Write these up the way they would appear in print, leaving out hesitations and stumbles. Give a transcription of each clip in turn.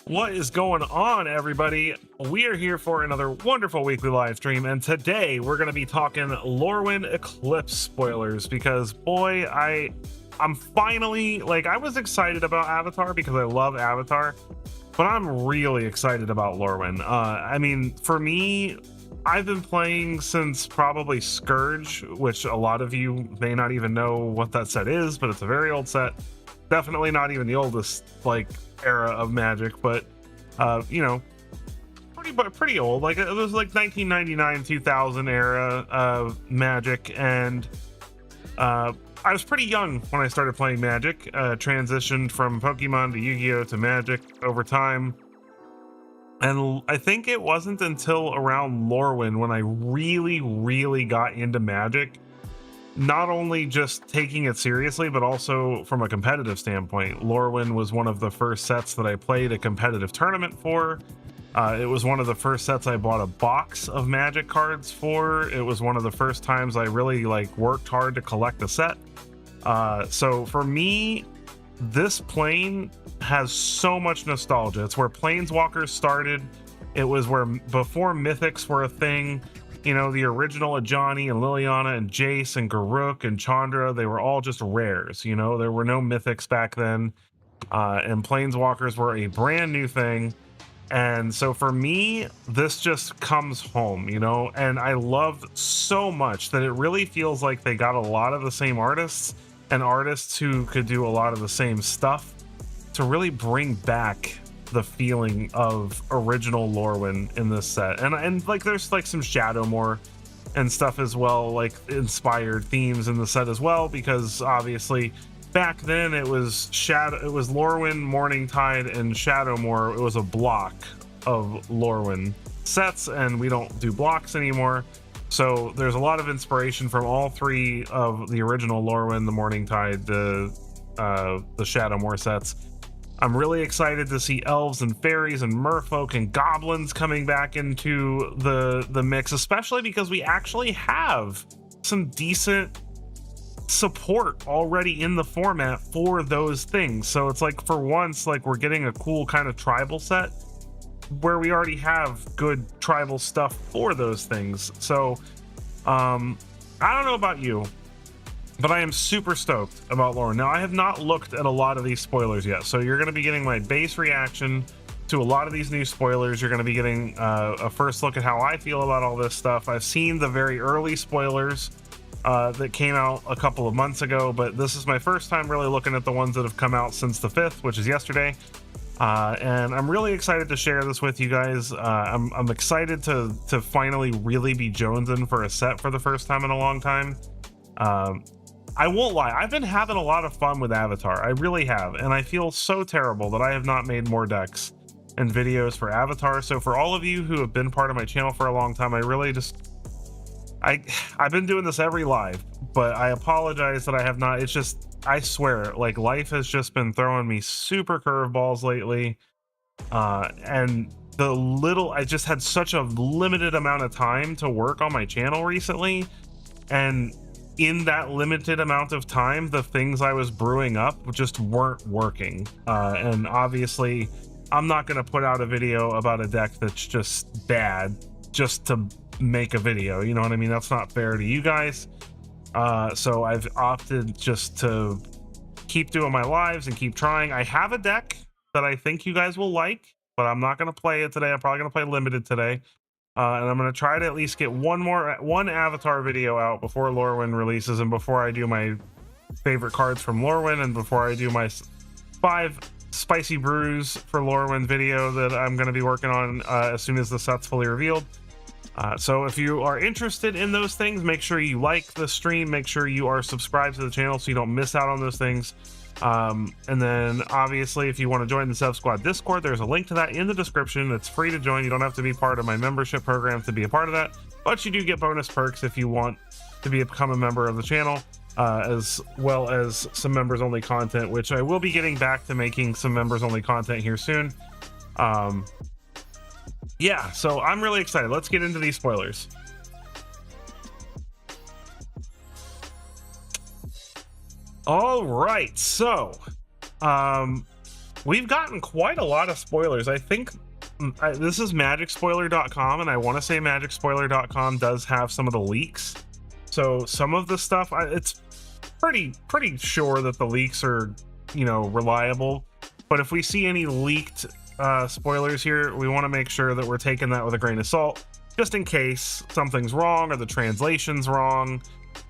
What is going on, everybody? We are here for another wonderful weekly live stream, and today we're going to be talking Lorwyn Eclipsed spoilers because, boy, I'm finally, like, I was excited about Avatar because I love Avatar, but I'm really excited about Lorwyn. I mean, for me, I've been playing since probably Scourge, which a lot of you may not even know what that set is, but it's a very old set. Definitely not even the oldest, like, era of Magic, but you know, pretty old. Like, it was like 1999 2000 era of Magic, and I was pretty young when I started playing Magic. Transitioned from Pokemon to Yu-Gi-Oh to Magic over time, and I think it wasn't until around Lorwyn when I really got into Magic, not only just taking it seriously, but also from a competitive standpoint. Lorwyn was one of the first sets that I played a competitive tournament for. It was one of the first sets I bought a box of Magic cards for. It was one of the first times I really worked hard to collect a set. So for me, this plane has so much nostalgia. It's where Planeswalkers started. It was where, before Mythics were a thing, you know, the original Ajani and Liliana and Jace and Garruk and Chandra, they were all just rares. You know, there were no mythics back then, and Planeswalkers were a brand new thing. And so for me, this just comes home, you know, and I love so much that it really feels like they got a lot of the same artists and artists who could do a lot of the same stuff to really bring back the feeling of original Lorwyn in this set. And like, there's like some Shadowmoor and stuff as well, like inspired themes in the set as well, because obviously back then it was Lorwyn, Morningtide, and Shadowmoor. It was a block of Lorwyn sets, and we don't do blocks anymore. So there's a lot of inspiration from all three of the original Lorwyn, the Morningtide, the Shadowmoor sets. I'm really excited to see elves and fairies and merfolk and goblins coming back into the mix, especially because we actually have some decent support already in the format for those things. So it's like, for once, like, we're getting a cool kind of tribal set where we already have good tribal stuff for those things. So I don't know about you, but I am super stoked about Lorwyn. Now, I have not looked at a lot of these spoilers yet, so you're going to be getting my base reaction to a lot of these new spoilers. You're going to be getting a first look at how I feel about all this stuff. I've seen the very early spoilers that came out a couple of months ago, but this is my first time really looking at the ones that have come out since the 5th, which is yesterday. And I'm really excited to share this with you guys. I'm excited to finally really be jonesing for a set for the first time in a long time. I won't lie, I've been having a lot of fun with Avatar. I really have, and I feel so terrible that I have not made more decks and videos for Avatar. So for all of you who have been part of my channel for a long time, I really I've been doing this every live, but I apologize that I have not. It's just, I swear, like, life has just been throwing me super curveballs lately, and I just had such a limited amount of time to work on my channel recently, and in that limited amount of time, the things I was brewing up just weren't working. And obviously, I'm not going to put out a video about a deck that's just bad just to make a video. You know what I mean? That's not fair to you guys. So I've opted just to keep doing my lives and keep trying. I have a deck that I think you guys will like, but I'm not going to play it today. I'm probably going to play limited today. And I'm going to try to at least get one Avatar video out before Lorwyn releases, and before I do my favorite cards from Lorwyn, and before I do my 5 spicy brews for Lorwyn video that I'm going to be working on as soon as the set's fully revealed. So if you are interested in those things, make sure you like the stream, make sure you are subscribed to the channel so you don't miss out on those things. And then obviously, if you want to join the Sev Squad Discord, there's a link to that in the description. It's free to join. You don't have to be part of my membership program to be a part of that, but you do get bonus perks if you want to become a member of the channel, as well as some members only content, which I will be getting back to making some members only content here soon. Yeah, so I'm really excited. Let's get into these spoilers. All right, so we've gotten quite a lot of spoilers. I think this is magicspoiler.com, and I want to say magicspoiler.com does have some of the leaks. So some of the stuff, it's pretty sure that the leaks are, you know, reliable. But if we see any leaked spoilers here, we want to make sure that we're taking that with a grain of salt, just in case something's wrong or the translation's wrong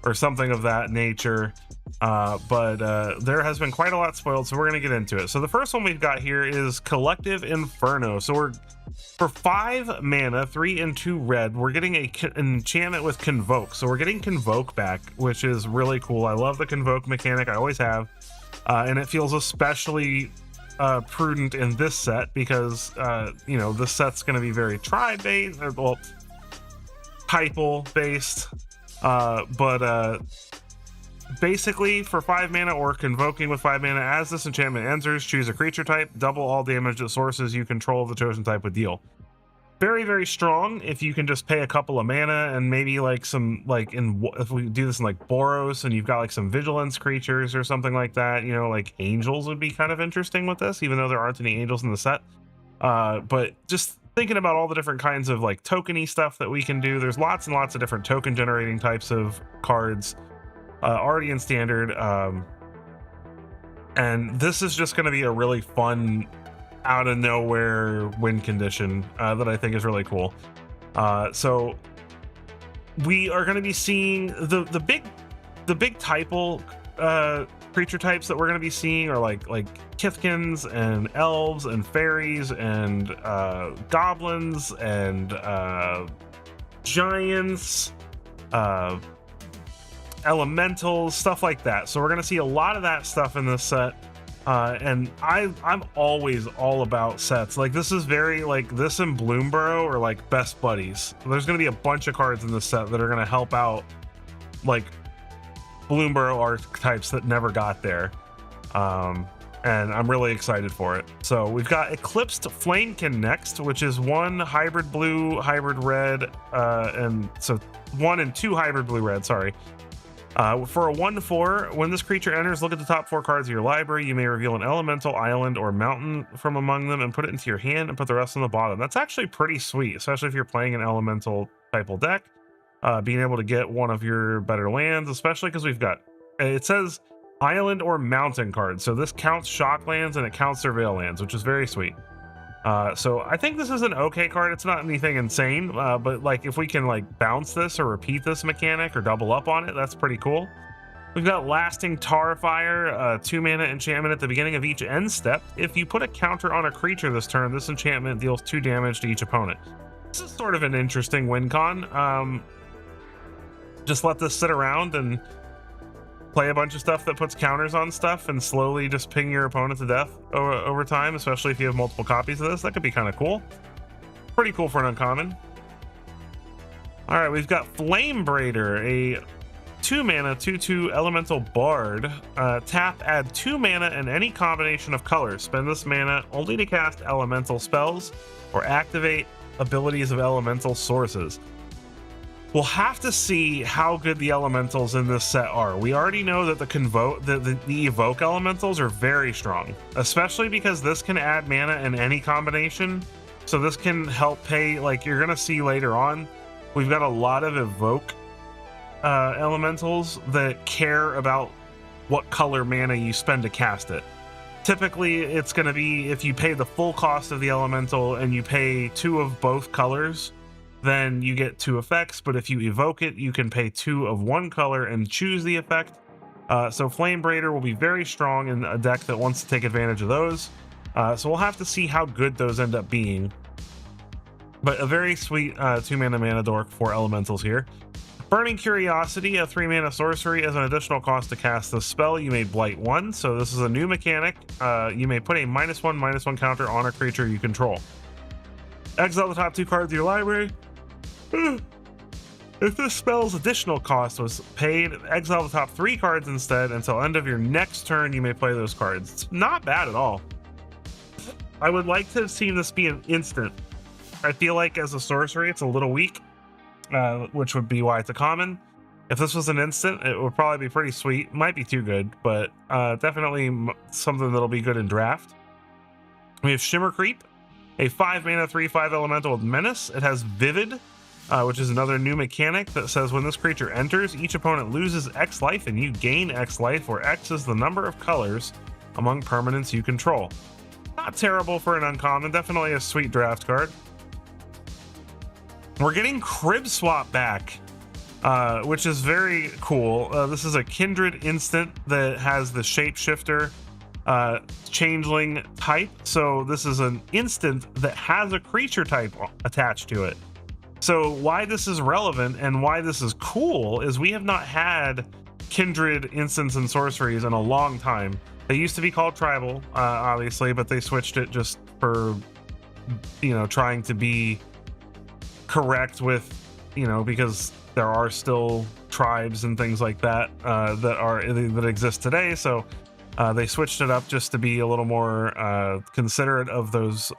or something of that nature. But there has been quite a lot spoiled, so we're going to get into it. So the first one we've got here is Collective Inferno. So we're, for 5 mana, 3 and 2 red, we're getting an enchantment with Convoke. So we're getting Convoke back, which is really cool. I love the Convoke mechanic, I always have. And it feels especially prudent in this set because, you know, this set's going to be very tribe-based, or, well, typal based. Basically, for 5 mana or convoking with 5 mana, as this enchantment enters, choose a creature type, double all damage that sources you control of the chosen type would deal. Very strong if you can just pay a couple of mana and maybe like some, like if we do this in like Boros and you've got like some vigilance creatures or something like that, you know, like angels would be kind of interesting with this, even though there aren't any angels in the set. But just thinking about all the different kinds of like tokeny stuff that we can do, there's lots and lots of different token generating types of cards already in standard, and this is just going to be a really fun out of nowhere win condition that I think is really cool. So we are going to be seeing the big typal creature types that we're going to be seeing are like Kithkins and elves and fairies and goblins and giants, elementals, stuff like that. So we're going to see a lot of that stuff in this set, and I'm always all about sets like this. Is very like this and Bloomborough are like best buddies. There's going to be a bunch of cards in this set that are going to help out like Bloomborough archetypes that never got there, and I'm really excited for it. So we've got Eclipsed Flamekin next, which is 1 hybrid blue, hybrid red, and so 1 and 2 hybrid blue red, sorry. For a 1/4, when this creature enters, look at the top 4 cards of your library. You may reveal an elemental, island, or mountain from among them and put it into your hand and put the rest on the bottom. That's actually pretty sweet, especially if you're playing an elemental typal deck. Being able to get one of your better lands, especially because we've got, it says island or mountain cards. So this counts shock lands and it counts surveil lands, which is very sweet. So I think this is an okay card. It's not anything insane, but like if we can like bounce this or repeat this mechanic or double up on it, that's pretty cool. We've got Lasting Tarfire, 2 mana enchantment at the beginning of each end step. If you put a counter on a creature this turn, this enchantment deals 2 damage to each opponent. This is sort of an interesting win con. Just let this sit around and play a bunch of stuff that puts counters on stuff and slowly just ping your opponent to death over time, especially if you have multiple copies of this. That could be kind of cool. Pretty cool for an uncommon. All right, we've got Flame Braider, a 2 mana 2/2 elemental bard. Tap, add 2 mana and any combination of colors. Spend this mana only to cast elemental spells or activate abilities of elemental sources. We'll have to see how good the elementals in this set are. We already know that the evoke elementals are very strong, especially because this can add mana in any combination. So this can help pay, like you're gonna see later on, we've got a lot of evoke elementals that care about what color mana you spend to cast it. Typically, it's gonna be if you pay the full cost of the elemental and you pay 2 of both colors, then you get 2 effects, but if you evoke it, you can pay 2 of 1 color and choose the effect. So Flame Braider will be very strong in a deck that wants to take advantage of those. So we'll have to see how good those end up being. But a very sweet 2 mana dork for elementals here. Burning Curiosity, a 3 mana sorcery. As an additional cost to cast this spell, you may blight 1. So this is a new mechanic. You may put a -1/-1 counter on a creature you control. Exile the top 2 cards of your library. If this spell's additional cost was paid, exile the top 3 cards instead. Until end of your next turn, you may play those cards. It's not bad at all. I would like to have seen this be an instant. I feel like as a sorcery, it's a little weak, which would be why it's a common. If this was an instant, it would probably be pretty sweet. Might be too good, but definitely something that'll be good in draft. We have Shimmer Creep, a 5-mana 3/5 elemental with menace. It has Vivid, which is another new mechanic that says when this creature enters, each opponent loses X life and you gain X life, where X is the number of colors among permanents you control. Not terrible for an uncommon, definitely a sweet draft card. We're getting Crib Swap back, which is very cool. This is a Kindred instant that has the Shapeshifter changeling type. So this is an instant that has a creature type attached to it. So why this is relevant and why this is cool is we have not had Kindred instants and sorceries in a long time. They used to be called tribal, obviously, but they switched it just for, you know, trying to be correct with, you know, because there are still tribes and things like that that exist today. So they switched it up just to be a little more considerate of those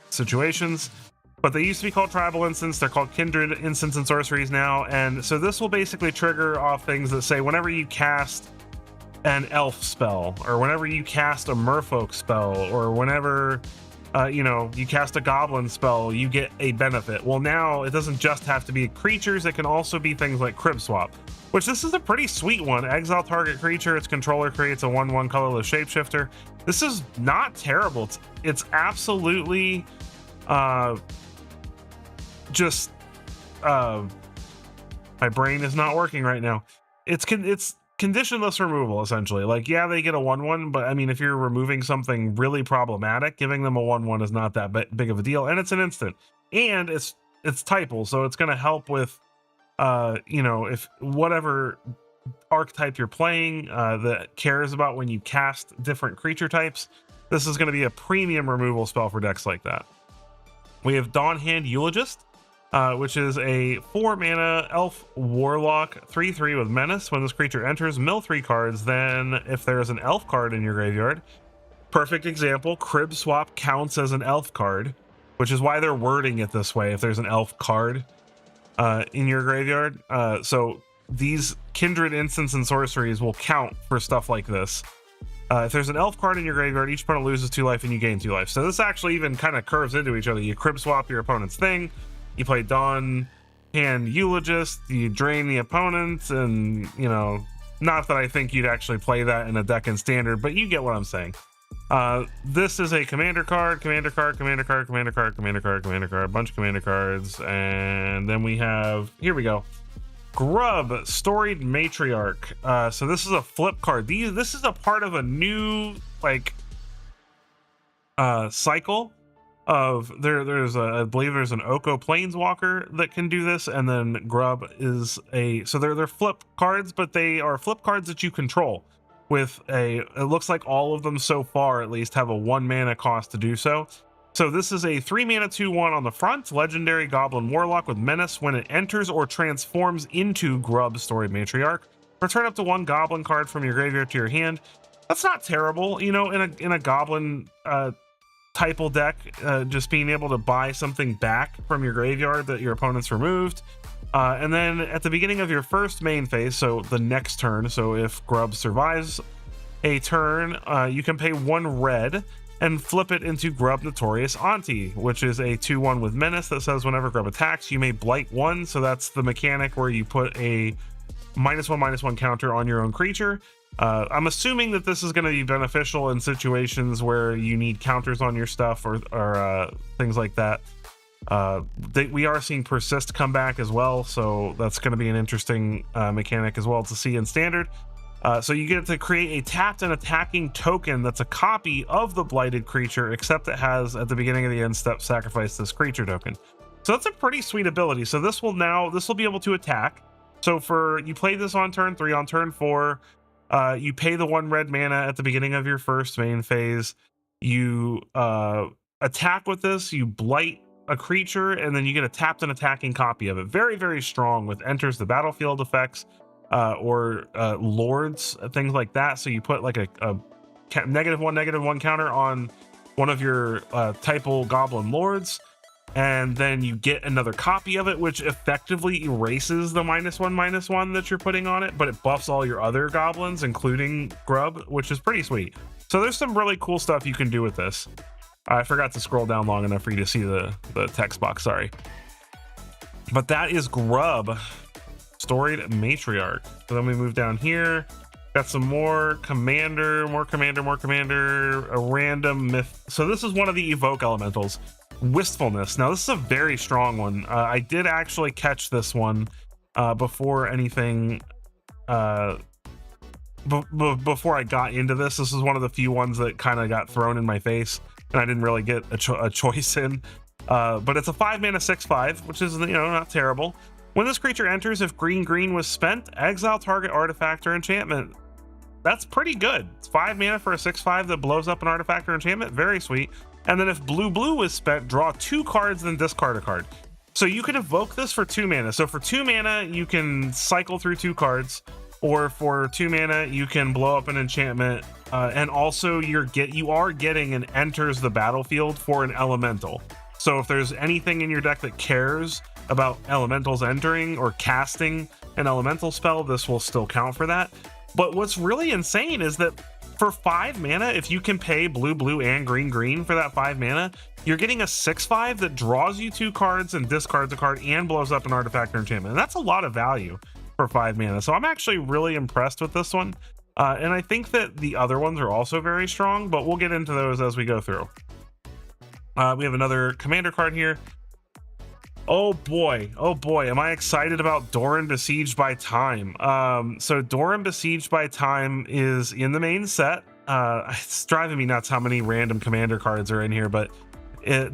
situations. But they used to be called tribal instants. They're called kindred instants and sorceries now. And so this will basically trigger off things that say whenever you cast an elf spell, or whenever you cast a merfolk spell, or whenever you know, you cast a goblin spell, you get a benefit. Well, now it doesn't just have to be creatures. It can also be things like Crib Swap, which this is a pretty sweet one. Exile target creature, its controller creates a 1/1 colorless shapeshifter. This is not terrible. It's absolutely just my brain is not working right now. It's conditionless removal, essentially. Like, yeah, they get a 1/1, but I mean, if you're removing something really problematic, giving them a 1/1 is not that big of a deal. And it's an instant, and it's typal, so it's going to help with you know, if whatever archetype you're playing that cares about when you cast different creature types, this is going to be a premium removal spell for decks like that. We have Dawnhand Eulogist, which is a 4-mana elf warlock 3/3 with menace. When this creature enters, mill 3 cards. Then if there is an elf card in your graveyard, perfect example, Crib Swap counts as an elf card, which is why they're wording it this way. If there's an elf card in your graveyard, so these kindred instants and sorceries will count for stuff like this. If there's an elf card in your graveyard, each opponent loses 2 life and you gain 2 life. So this actually even kind of curves into each other. You Crib Swap your opponent's thing, you play Dawnhand Eulogist, you drain the opponent, and, you know, not that I think you'd actually play that in a deck in standard, but you get what I'm saying. This is a commander card, commander card, commander card, commander card, commander card, commander card, a bunch of commander cards, and then we have, here we go, Grub, Storied Matriarch. So this is a flip card. This is a part of a new, like, cycle of there's I believe there's an Oko Planeswalker that can do this, and then Grub is so they're flip cards, but they are flip cards that you control with it looks like all of them so far at least have a 1 mana cost to do so. So this is a 3-mana 2/1 on the front, legendary goblin warlock with menace. When it enters or transforms into Grub, Storied Matriarch, return up to 1 goblin card from your graveyard to your hand. That's not terrible, you know, in a goblin typal deck, just being able to buy something back from your graveyard that your opponent's removed. And then at the beginning of your first main phase, so the next turn, so if Grub survives a turn, you can pay 1 red and flip it into Grub Notorious Auntie, which is a 2/1 with menace that says whenever Grub attacks, you may blight 1. So that's the mechanic where you put a -1/-1 counter on your own creature. I'm assuming that this is going to be beneficial in situations where you need counters on your stuff or things like that. We are seeing Persist come back as well, so that's going to be an interesting mechanic as well to see in standard. So you get to create a tapped and attacking token that's a copy of the blighted creature, except it has at the beginning of the end step sacrifice this creature token. So that's a pretty sweet ability. So this will be able to attack. So you play this on turn 3. On turn 4, you pay the 1 red mana at the beginning of your first main phase. You attack with this, you blight a creature, and then you get a tapped and attacking copy of it. Very, very strong with enters the battlefield effects or lords, things like that. So you put like a -1/-1 counter on one of your typal goblin lords, and then you get another copy of it, which effectively erases the -1/-1 that you're putting on it, but it buffs all your other goblins, including Grub, which is pretty sweet. So there's some really cool stuff you can do with this. I forgot to scroll down long enough for you to see the text box, sorry. But that is Grub, Storied Matriarch. So then we move down here. Got some more commander, a random myth. So this is one of the evoke elementals, Wistfulness. Now this is a very strong one. I did actually catch this one before anything, before I got into this. This is one of the few ones that kind of got thrown in my face and I didn't really get a choice in. But it's a 5-mana 6/5, which is, you know, not terrible. When this creature enters, if green was spent, exile target artifact or enchantment. That's pretty good. It's 5 mana for a 6/5 that blows up an artifact or enchantment. Very sweet. And then if blue was spent, draw 2 cards, then discard a card. So you can evoke this for 2 mana. So for 2 mana, you can cycle through 2 cards, or for 2 mana, you can blow up an enchantment. And also you are getting an enters the battlefield for an elemental. So if there's anything in your deck that cares about elementals entering or casting an elemental spell, this will still count for that. But what's really insane is that for 5 mana, if you can pay blue and green for that 5 mana, you're getting a 6/5 that draws you 2 cards and discards a card and blows up an artifact or enchantment. And that's a lot of value for 5 mana. So I'm actually really impressed with this one. And I think that the other ones are also very strong, but we'll get into those as we go through. We have another commander card here. Oh boy, am I excited about Doran Besieged by Time. So Doran Besieged by Time is in the main set. It's driving me nuts how many random commander cards are in here, but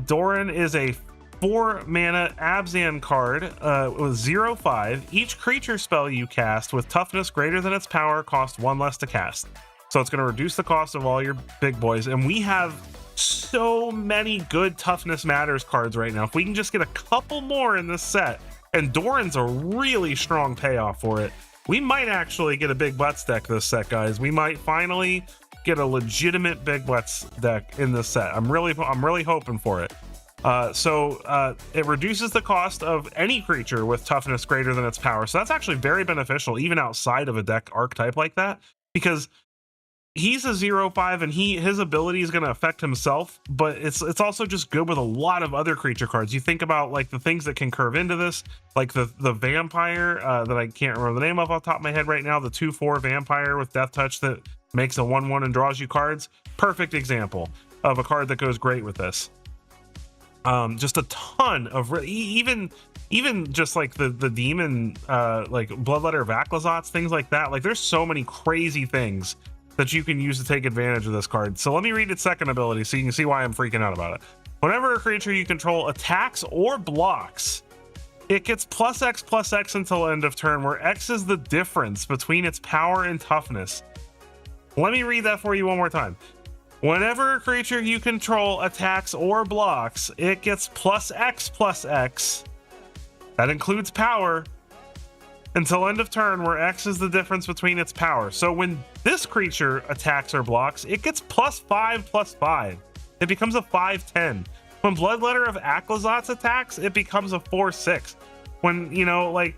Doran is a 4-mana Abzan card with 0/5. Each creature spell you cast with toughness greater than its power costs 1 less to cast. So it's going to reduce the cost of all your big boys, and we have so many good toughness matters cards right now. If we can just get a couple more in this set, and Doran's a really strong payoff for it, we might actually get a big butts deck this set, guys. We might finally get a legitimate big butts deck in this set. I'm really hoping for it. It reduces the cost of any creature with toughness greater than its power. So that's actually very beneficial, even outside of a deck archetype like that, because he's a 0/5 and his ability is going to affect himself, but it's also just good with a lot of other creature cards. You think about like the things that can curve into this, like the vampire that I can't remember the name of off the top of my head right now, the 2/4 vampire with death touch that makes a 1/1 and draws you cards. Perfect example of a card that goes great with this. Just a ton of even just like the demon, like Bloodletter of Aclazotz, things like that. Like there's so many crazy things that you can use to take advantage of this card. So let me read its second ability so you can see why I'm freaking out about it. Whenever a creature you control attacks or blocks, it gets +X/+X until end of turn, where X is the difference between its power and toughness. Let me read that for you one more time. Whenever a creature you control attacks or blocks, it gets +X/+X. That includes power, until end of turn, where X is the difference between its power. So when this creature attacks or blocks, it gets +5/+5. It becomes a 5/10. When Bloodletter of Aclazotz attacks, it becomes a 4/6. When, you know, like,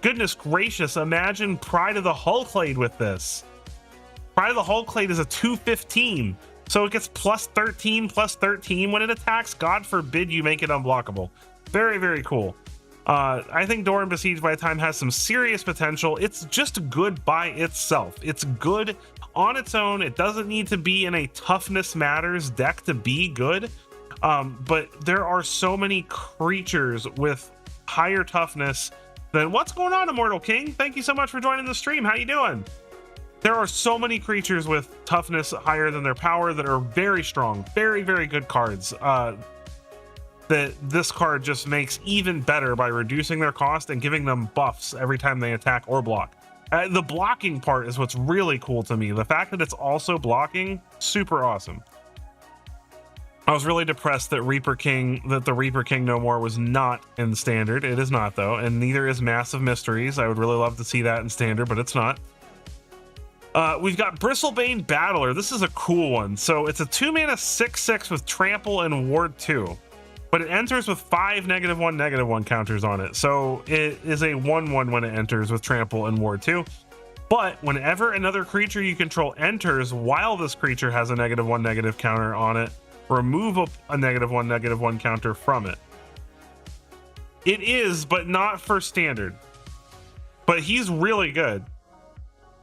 goodness gracious, imagine Pride of the Hulklade with this. Pride of the Hulklade is a 2/15. So it gets +13/+13 when it attacks. God forbid you make it unblockable. Very, very cool. I think Doran Besieged by Time has some serious potential. It's just good by itself. It's good on its own. It doesn't need to be in a toughness matters deck to be good. But there are so many creatures with higher toughness than what's going on, Immortal King. Thank you so much for joining the stream. How you doing? There are so many creatures with toughness higher than their power that are very strong, very, very good cards. That this card just makes even better by reducing their cost and giving them buffs every time they attack or block. The blocking part is what's really cool to me. The fact that it's also blocking, super awesome. I was really depressed that the Reaper King No More was not in Standard. It is not, though, and neither is Massive Mysteries. I would really love to see that in Standard, but it's not. We've got Bristlebane Battler. This is a cool one. So it's a 2-mana 6/6 with Trample and Ward 2. But it enters with 5 -1/-1 counters on it. So it is a 1/1 when it enters with Trample and Ward 2. But whenever another creature you control enters while this creature has a -1/- counter on it, remove a -1/-1 counter from it. It is, but not for standard. But he's really good,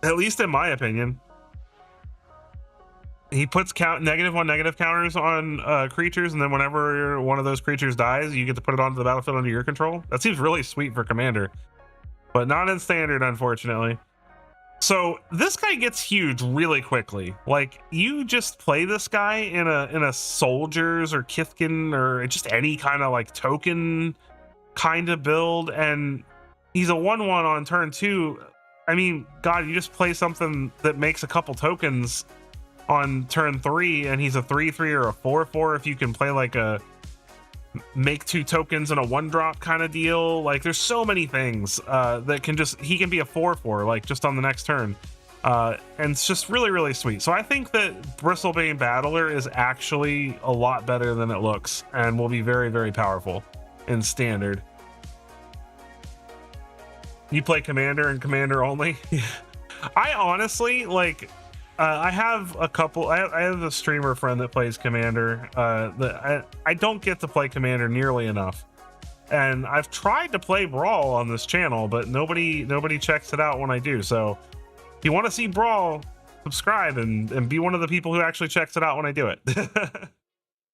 at least in my opinion. He puts -1 counters on creatures, and then whenever one of those creatures dies, you get to put it onto the battlefield under your control. That seems really sweet for commander, but not in standard, unfortunately. So this guy gets huge really quickly. Like, you just play this guy in a soldiers or Kithkin or just any kind of like token kind of build, and he's a 1/1 on turn 2. I mean, God, you just play something that makes a couple tokens on turn 3, and he's a 3/3 or a 4/4 if you can play like a make 2 tokens and a 1-drop kind of deal. Like, there's so many things that can just, he can be a 4/4 like just on the next turn, and it's just really, really sweet. So I think that Bristlebane Battler is actually a lot better than it looks, and will be very, very powerful in standard. You play commander and commander only? I honestly, like, I have a couple, I have a streamer friend that plays commander. I don't get to play commander nearly enough, and I've tried to play Brawl on this channel, but nobody checks it out when I do. So if you want to see Brawl, subscribe and be one of the people who actually checks it out when I do it.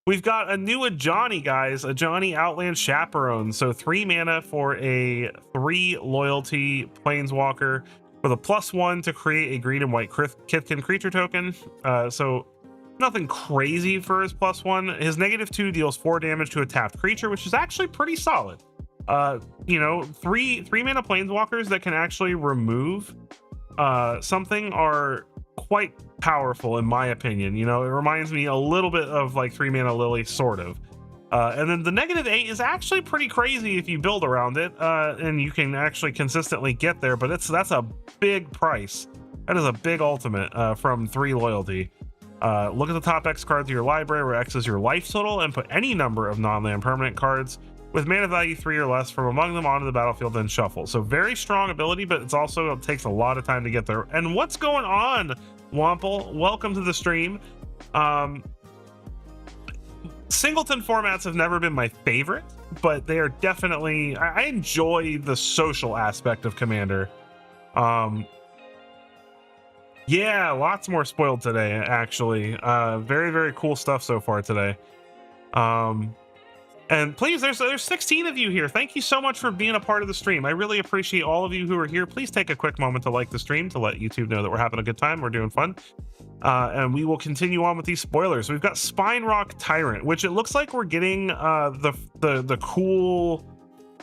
We've got a new Ajani, guys. Ajani Outland Chaperone. So 3 mana for a 3 loyalty planeswalker with a +1 to create a green and white Kithkin creature token. So nothing crazy for his +1. His -2 deals 4 damage to a tapped creature, which is actually pretty solid. You know, three mana planeswalkers that can actually remove something are quite powerful, in my opinion. You know, it reminds me a little bit of like 3 mana Lily, sort of. And then the -8 is actually pretty crazy if you build around it, and you can actually consistently get there, but that's a big price. That is a big ultimate from 3 loyalty. Look at the top X cards of your library, where X is your life total, and put any number of non-land permanent cards with mana value 3 or less from among them onto the battlefield, then shuffle. So very strong ability, but it takes a lot of time to get there. And what's going on, Wample? Welcome to the stream. Singleton formats have never been my favorite, but they are definitely, I enjoy the social aspect of Commander. Yeah, lots more spoiled today, actually. Very, very cool stuff so far today. And please, there's 16 of you here. Thank you so much for being a part of the stream. I really appreciate all of you who are here. Please take a quick moment to like the stream to let YouTube know that we're having a good time. We're doing fun. And we will continue on with these spoilers. We've got Spine Rock Tyrant, which it looks like we're getting the cool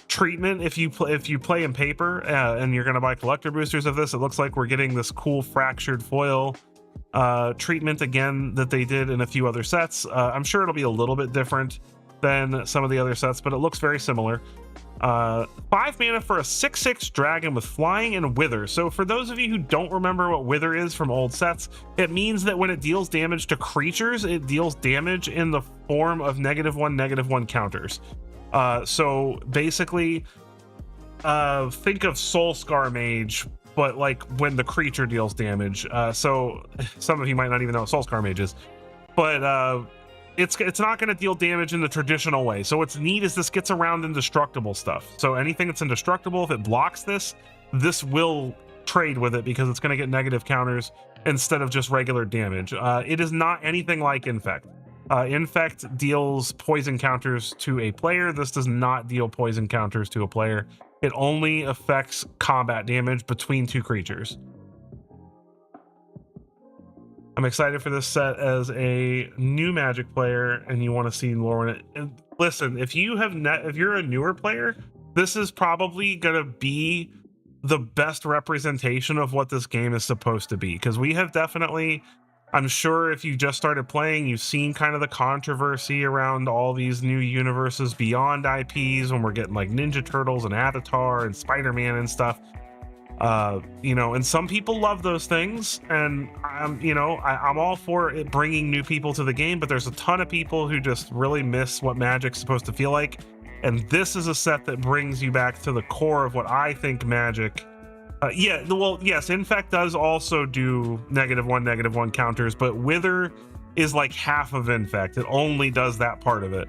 treatment if you play in paper, and you're going to buy collector boosters of this. It looks like we're getting this cool fractured foil treatment again that they did in a few other sets. I'm sure it'll be a little bit different than some of the other sets, but it looks very similar. 5 mana for a 6/6 dragon with flying and wither. So for those of you who don't remember what wither is from old sets, it means that when it deals damage to creatures, it deals damage in the form of -1/-1 counters. So basically, think of Soulscar Mage, but like when the creature deals damage. So some of you might not even know what Soulscar Mage is, but it's not going to deal damage in the traditional way. So what's neat is this gets around indestructible stuff. So anything that's indestructible, if it blocks this will trade with it, because it's going to get negative counters instead of just regular damage. It is not anything like Infect. Infect deals poison counters to a player. This does not deal poison counters to a player. It only affects combat damage between 2 creatures. I'm excited for this set as a new Magic player, and you want to see Lorwyn. Listen, if you're a newer player, this is probably gonna be the best representation of what this game is supposed to be, because we have definitely, I'm sure if you just started playing, you've seen kind of the controversy around all these new universes beyond IPs, when we're getting like Ninja Turtles and Avatar and Spider-Man and stuff. You know, and some people love those things, and I'm all for it bringing new people to the game, but there's a ton of people who just really miss what Magic's supposed to feel like, and this is a set that brings you back to the core of what I think Magic. Yeah, well, yes, Infect does also do -1/-1 counters, but Wither is like half of Infect. It only does that part of it.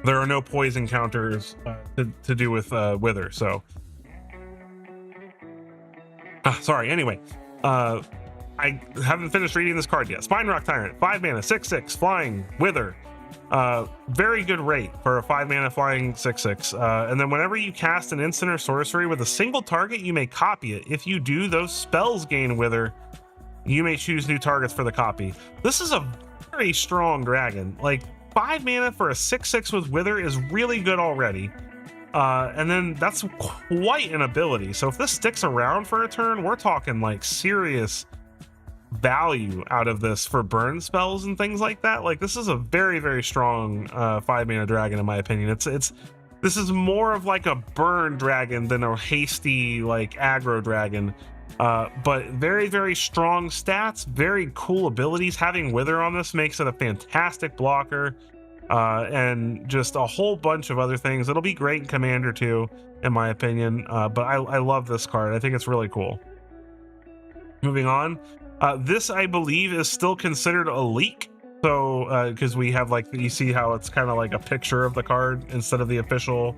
There are no poison counters to do with Wither, so sorry. Anyway, I haven't finished reading this card yet. Spine Rock Tyrant, 5 mana, 6/6, flying, Wither. Very good rate for a 5 mana flying 6/6. And then whenever you cast an instant or sorcery with a single target, you may copy it. If you do, those spells gain Wither. You may choose new targets for the copy. This is a very strong dragon. Like, 5 mana for a 6/6 with Wither is really good already. And then that's quite an ability. So if this sticks around for a turn, we're talking like serious value out of this for burn spells and things like that. Like, this is a very, very strong 5 mana dragon, in my opinion. This is more of like a burn dragon than a hasty like aggro dragon. But very, very strong stats, very cool abilities. Having Wither on this makes it a fantastic blocker, and just a whole bunch of other things. It'll be great in Commander too, in my opinion. But I love this card. I think it's really cool. Moving on, this I believe is still considered a leak. So because we have like, you see how it's kind of like a picture of the card instead of the official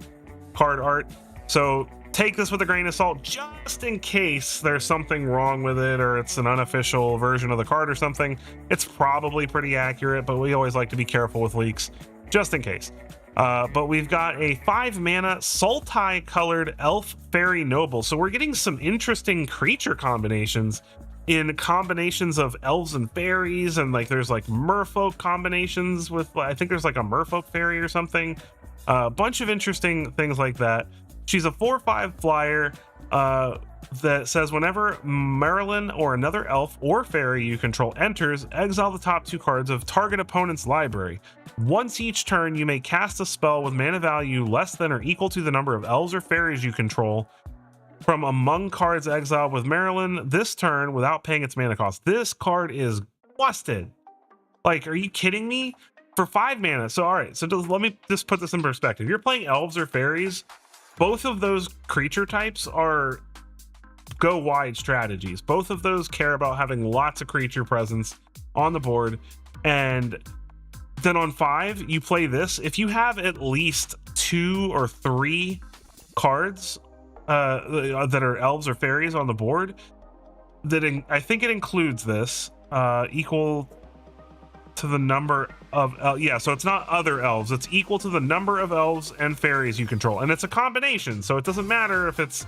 card art. So take this with a grain of salt, just in case there's something wrong with it or it's an unofficial version of the card or something. It's probably pretty accurate, but we always like to be careful with leaks, just in case. But we've got a 5 mana Sultai colored Elf Fairy Noble. So we're getting some interesting creature combinations in combinations of elves and fairies, and like there's like merfolk combinations with, I think there's like a merfolk fairy or something. A bunch of interesting things like that. She's a 4/5 flyer that says whenever Marilyn or another elf or fairy you control enters, exile the top 2 cards of target opponent's library. Once each turn, you may cast a spell with mana value less than or equal to the number of elves or fairies you control from among cards exiled with Marilyn this turn without paying its mana cost. This card is busted. Like, are you kidding me? For 5 mana. So all right, so let me just put this in perspective. You're playing elves or fairies, both of those creature types are go wide strategies. Both of those care about having lots of creature presence on the board. And then on 5, you play this. If you have at least 2 or 3 cards that are elves or fairies on the board, I think it includes this, equal to the number of so it's not other elves, it's equal to the number of elves and fairies you control, and it's a combination, so it doesn't matter if it's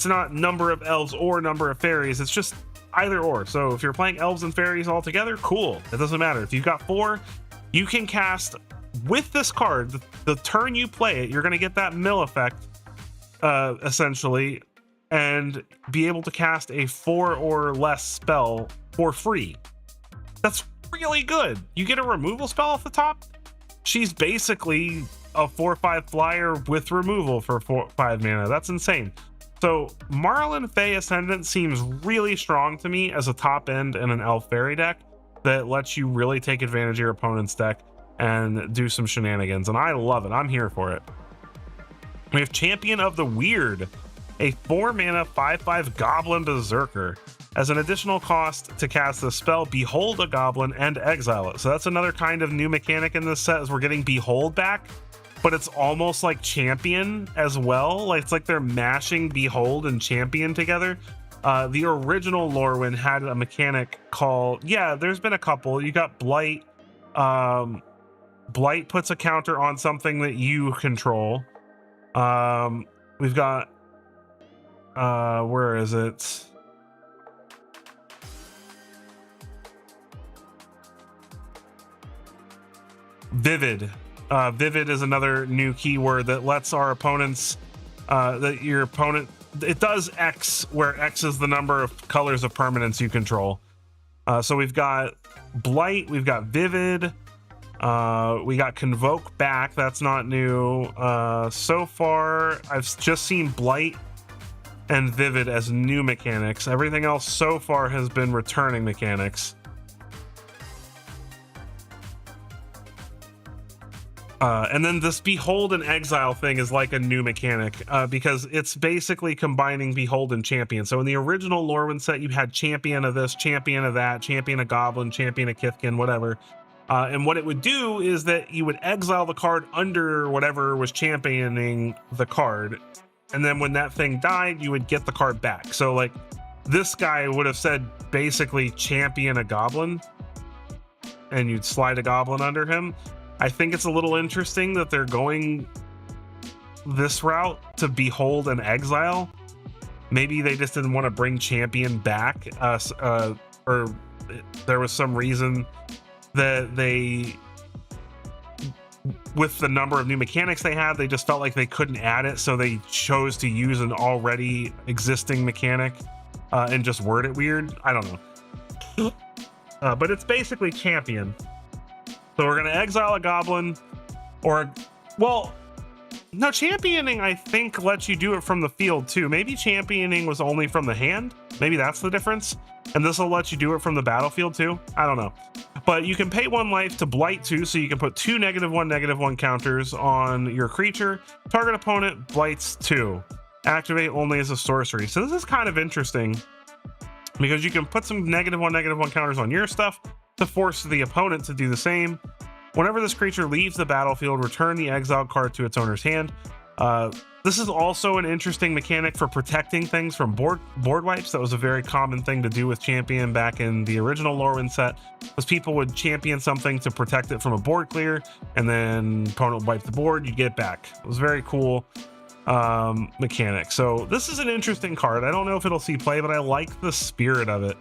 not number of elves or number of fairies, it's just either or. So if you're playing elves and fairies all together, cool, it doesn't matter. If you've got 4, you can cast with this card. The turn you play it, you're going to get that mill effect essentially, and be able to cast a 4 or less spell for free. That's really good. You get a removal spell off the top. She's basically a 4/5 flyer with removal for 5 mana. That's insane. So Marlin Fey Ascendant seems really strong to me as a top end in an elf fairy deck that lets you really take advantage of your opponent's deck and do some shenanigans, and I love it. I'm here for it. We have Champion of the Weird, a 4 mana 5/5 Goblin Berserker. As an additional cost to cast the spell, behold a goblin and exile it. So that's another kind of new mechanic in this set, is we're getting behold back, but it's almost like champion as well. Like, it's like they're mashing behold and champion together. The original Lorwyn had a mechanic called, there's been a couple. You got Blight. Blight puts a counter on something that you control. We've got where is it? Vivid. Vivid is another new keyword that lets our opponents, that your opponent, it does X, where X is the number of colors of permanence you control. So we've got Blight, we've got Vivid, we got Convoke back, that's not new. So far, I've just seen Blight and Vivid as new mechanics. Everything else so far has been returning mechanics. And then this Behold and Exile thing is like a new mechanic because it's basically combining Behold and Champion. So in the original Lorwyn set, you had Champion of this, Champion of that, Champion of Goblin, Champion of Kithkin, whatever. And what it would do is that you would exile the card under whatever was championing the card. And then when that thing died, you would get the card back. So like this guy would have said basically Champion a Goblin, and you'd slide a Goblin under him. I think it's a little interesting that they're going this route to Behold and Exile. Maybe they just didn't want to bring Champion back, or there was some reason that they, with the number of new mechanics they had, they just felt like they couldn't add it, so they chose to use an already existing mechanic and just word it weird. I don't know. But it's basically Champion. So we're going to exile a Goblin, or, well, no, Championing, I think, lets you do it from the field, too. Maybe Championing was only from the hand. Maybe that's the difference. And this will let you do it from the battlefield, too. I don't know. But you can pay 1 life to blight 2, so you can put 2 -1/-1 counters on your creature. Target opponent blights 2. Activate only as a sorcery. So this is kind of interesting, because you can put some -1/-1 counters on your stuff to force the opponent to do the same. Whenever this creature leaves the battlefield, return the exiled card to its owner's hand. This is also an interesting mechanic for protecting things from board wipes. That was a very common thing to do with Champion back in the original Lorwyn set, was people would champion something to protect it from a board clear, and then opponent would wipe the board, you get it back. It was very cool mechanic. So this is an interesting card. I don't know if it'll see play, but I like the spirit of it.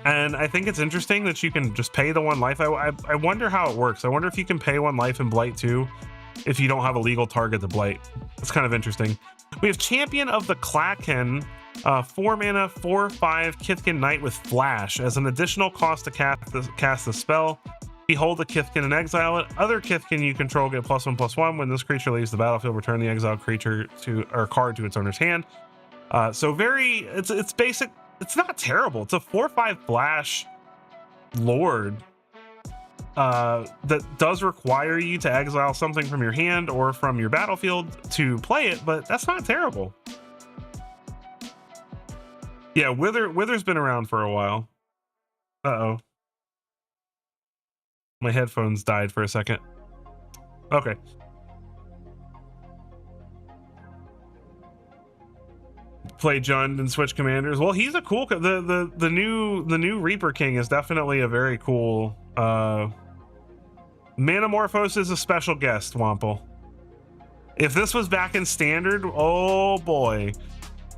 And I think it's interesting that you can just pay the 1 life. I wonder how it works. I wonder if you can pay 1 life and blight 2 if you don't have a legal target to blight. It's kind of interesting. We have Champion of the Klaken, 4 mana, 4/5 Kithkin Knight with Flash. As an additional cost to cast the spell, behold the Kithkin and exile it. Other Kithkin you control get +1/+1. When this creature leaves the battlefield, return the exiled creature or card to its owner's hand. So it's basic. It's not terrible. It's a 4/5 Flash Lord that does require you to exile something from your hand or from your battlefield to play it, but that's not terrible. Yeah, Wither's been around for a while. Uh-oh. My headphones died for a second. Okay. Play Jund and switch commanders. Well, he's a cool the new Reaper King is definitely a very cool Manamorphose is a special guest, Wample. If this was back in standard, oh boy.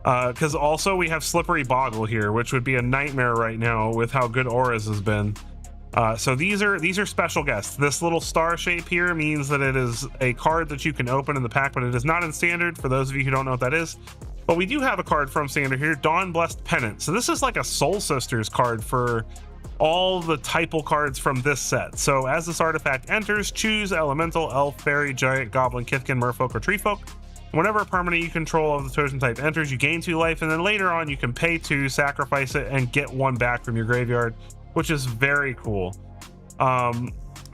Because also we have Slippery Boggle here, which would be a nightmare right now with how good Auras has been. So these are special guests. This little star shape here means that it is a card that you can open in the pack, but it is not in standard, for those of you who don't know what that is. But we do have a card from standard here, Dawn Blessed Pennant. So this is like a Soul Sisters card for all the typal cards from this set. So as this artifact enters, choose Elemental, Elf, Fairy, Giant, Goblin, Kithkin, Merfolk, or Treefolk. Whenever a permanent you control of the chosen type enters, you gain 2 life, and then later on you can pay 2, sacrifice it, and get 1 back from your graveyard, which is very cool.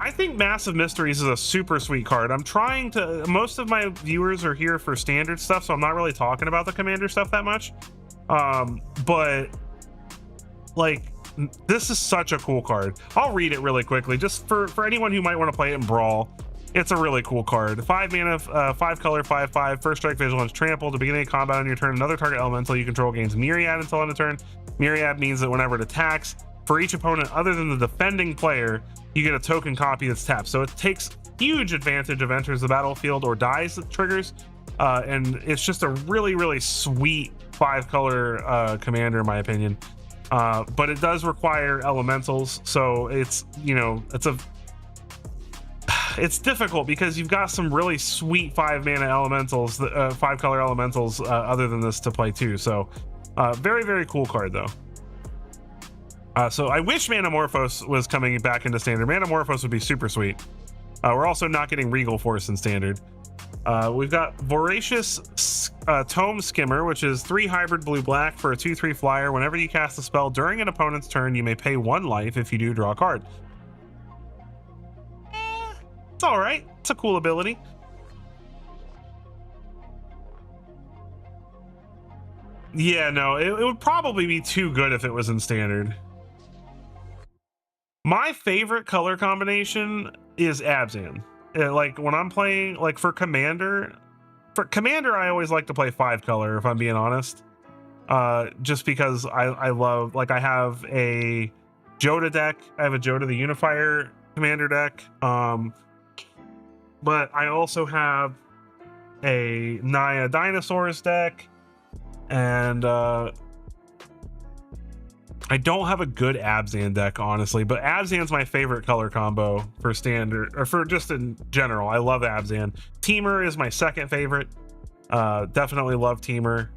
I think Massive Mysteries is a super sweet card. I'm trying to, most of my viewers are here for standard stuff, so I'm not really talking about the commander stuff that much. But like, this is such a cool card. I'll read it really quickly, just for anyone who might want to play it in Brawl. It's a really cool card. 5 mana, 5 color, 5/5, first strike, vigilance, trample. At the beginning of combat on your turn, another target elemental you control gains Myriad until end of turn. Myriad means that whenever it attacks, for each opponent other than the defending player, you get a token copy that's tapped. So it takes huge advantage of enters the battlefield or dies that triggers. And it's just a really, really sweet 5-color commander, in my opinion. But it does require elementals. So it's, you know, it's difficult because you've got some really sweet 5-mana elementals, 5-color elementals other than this to play too. So very, very cool card though. So I wish Manamorphose was coming back into standard. Manamorphose would be super sweet. We're also not getting Regal Force in standard. We've got Voracious Tome Skimmer, which is 3 hybrid blue-black for a 2/3 flyer. Whenever you cast a spell during an opponent's turn, you may pay 1 life. If you do, draw a card. It's all right. It's a cool ability. Yeah, no, it would probably be too good if it was in standard. My favorite color combination is Abzan. Like when I'm playing, like for Commander, I always like to play 5-color, if I'm being honest. Just because I love, like I have a Joda deck, I have a Joda the Unifier Commander deck, but I also have a Naya Dinosaurs deck, and I don't have a good Abzan deck, honestly, but Abzan's my favorite color combo for standard, or for just in general. I love Abzan. Teamer is my second favorite. Definitely love Teamer,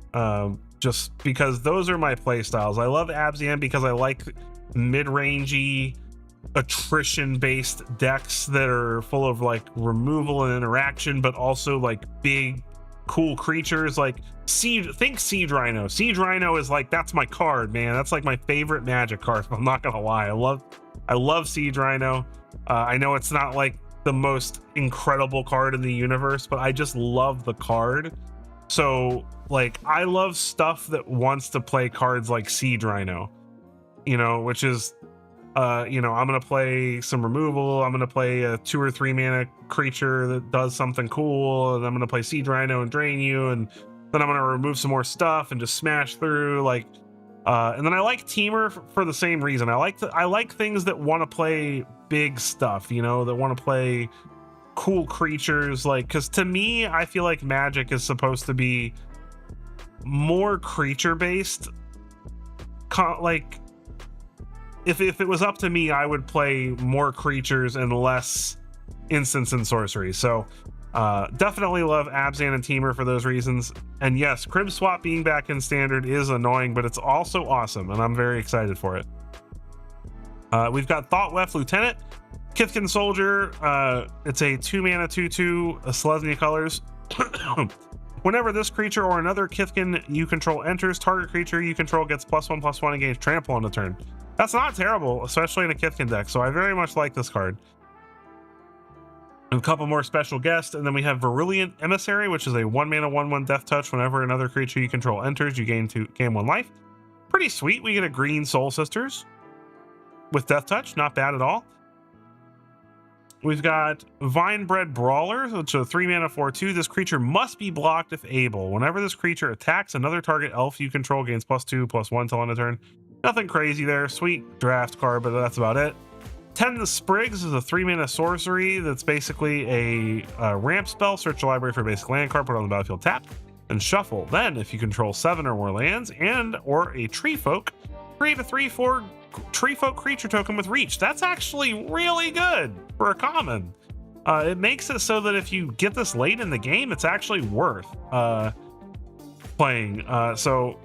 just because those are my play styles. I love Abzan because I like mid-rangey, attrition-based decks that are full of like removal and interaction, but also like big, cool creatures. Like think Siege Rhino. Siege Rhino is like, that's my card, man. That's like my favorite Magic card. I'm not gonna lie. I love Siege Rhino. I know it's not like the most incredible card in the universe, but I just love the card. So like I love stuff that wants to play cards like Siege Rhino, you know, which is you know, I'm gonna play some removal, I'm gonna play a 2 or 3 mana creature that does something cool, and I'm gonna play Siege Rhino and drain you, and then I'm gonna remove some more stuff and just smash through. Like and then I like Teamer for the same reason. I like things that want to play big stuff, you know, that want to play cool creatures. Like, because to me, I feel like Magic is supposed to be more creature based. Like if it was up to me, I would play more creatures and less instants and sorcery. So definitely love Abzan and Teamer for those reasons. And yes, Crib Swap being back in standard is annoying, but it's also awesome, and I'm very excited for it. We've got Thoughtweft Lieutenant, Kithkin Soldier. It's a 2-mana 2/2 Selesnya colors. Whenever this creature or another Kithkin you control enters, target creature you control gets +1/+1 against trample on the turn. That's not terrible, especially in a Kithkin deck, so I very much like this card. A couple more special guests, and then we have Virulent Emissary, which is a 1-mana 1/1 death touch. Whenever another creature you control enters, you gain 1 life. Pretty sweet. We get a green Soul Sisters with death touch, not bad at all. We've got Vinebred Brawler, which is a 3-mana 4/2. This creature must be blocked if able. Whenever this creature attacks another target elf you control, gains +2/+1 till end of turn. Nothing crazy there. Sweet draft card, but that's about it. Tend the Sprigs is a 3-mana sorcery that's basically a ramp spell. Search the library for a basic land card, put it on the battlefield, tap, and shuffle. Then, if you control 7 or more lands and or a tree folk, create a 3/4 tree folk creature token with reach. That's actually really good for a common. It makes it so that if you get this late in the game, it's actually worth playing. So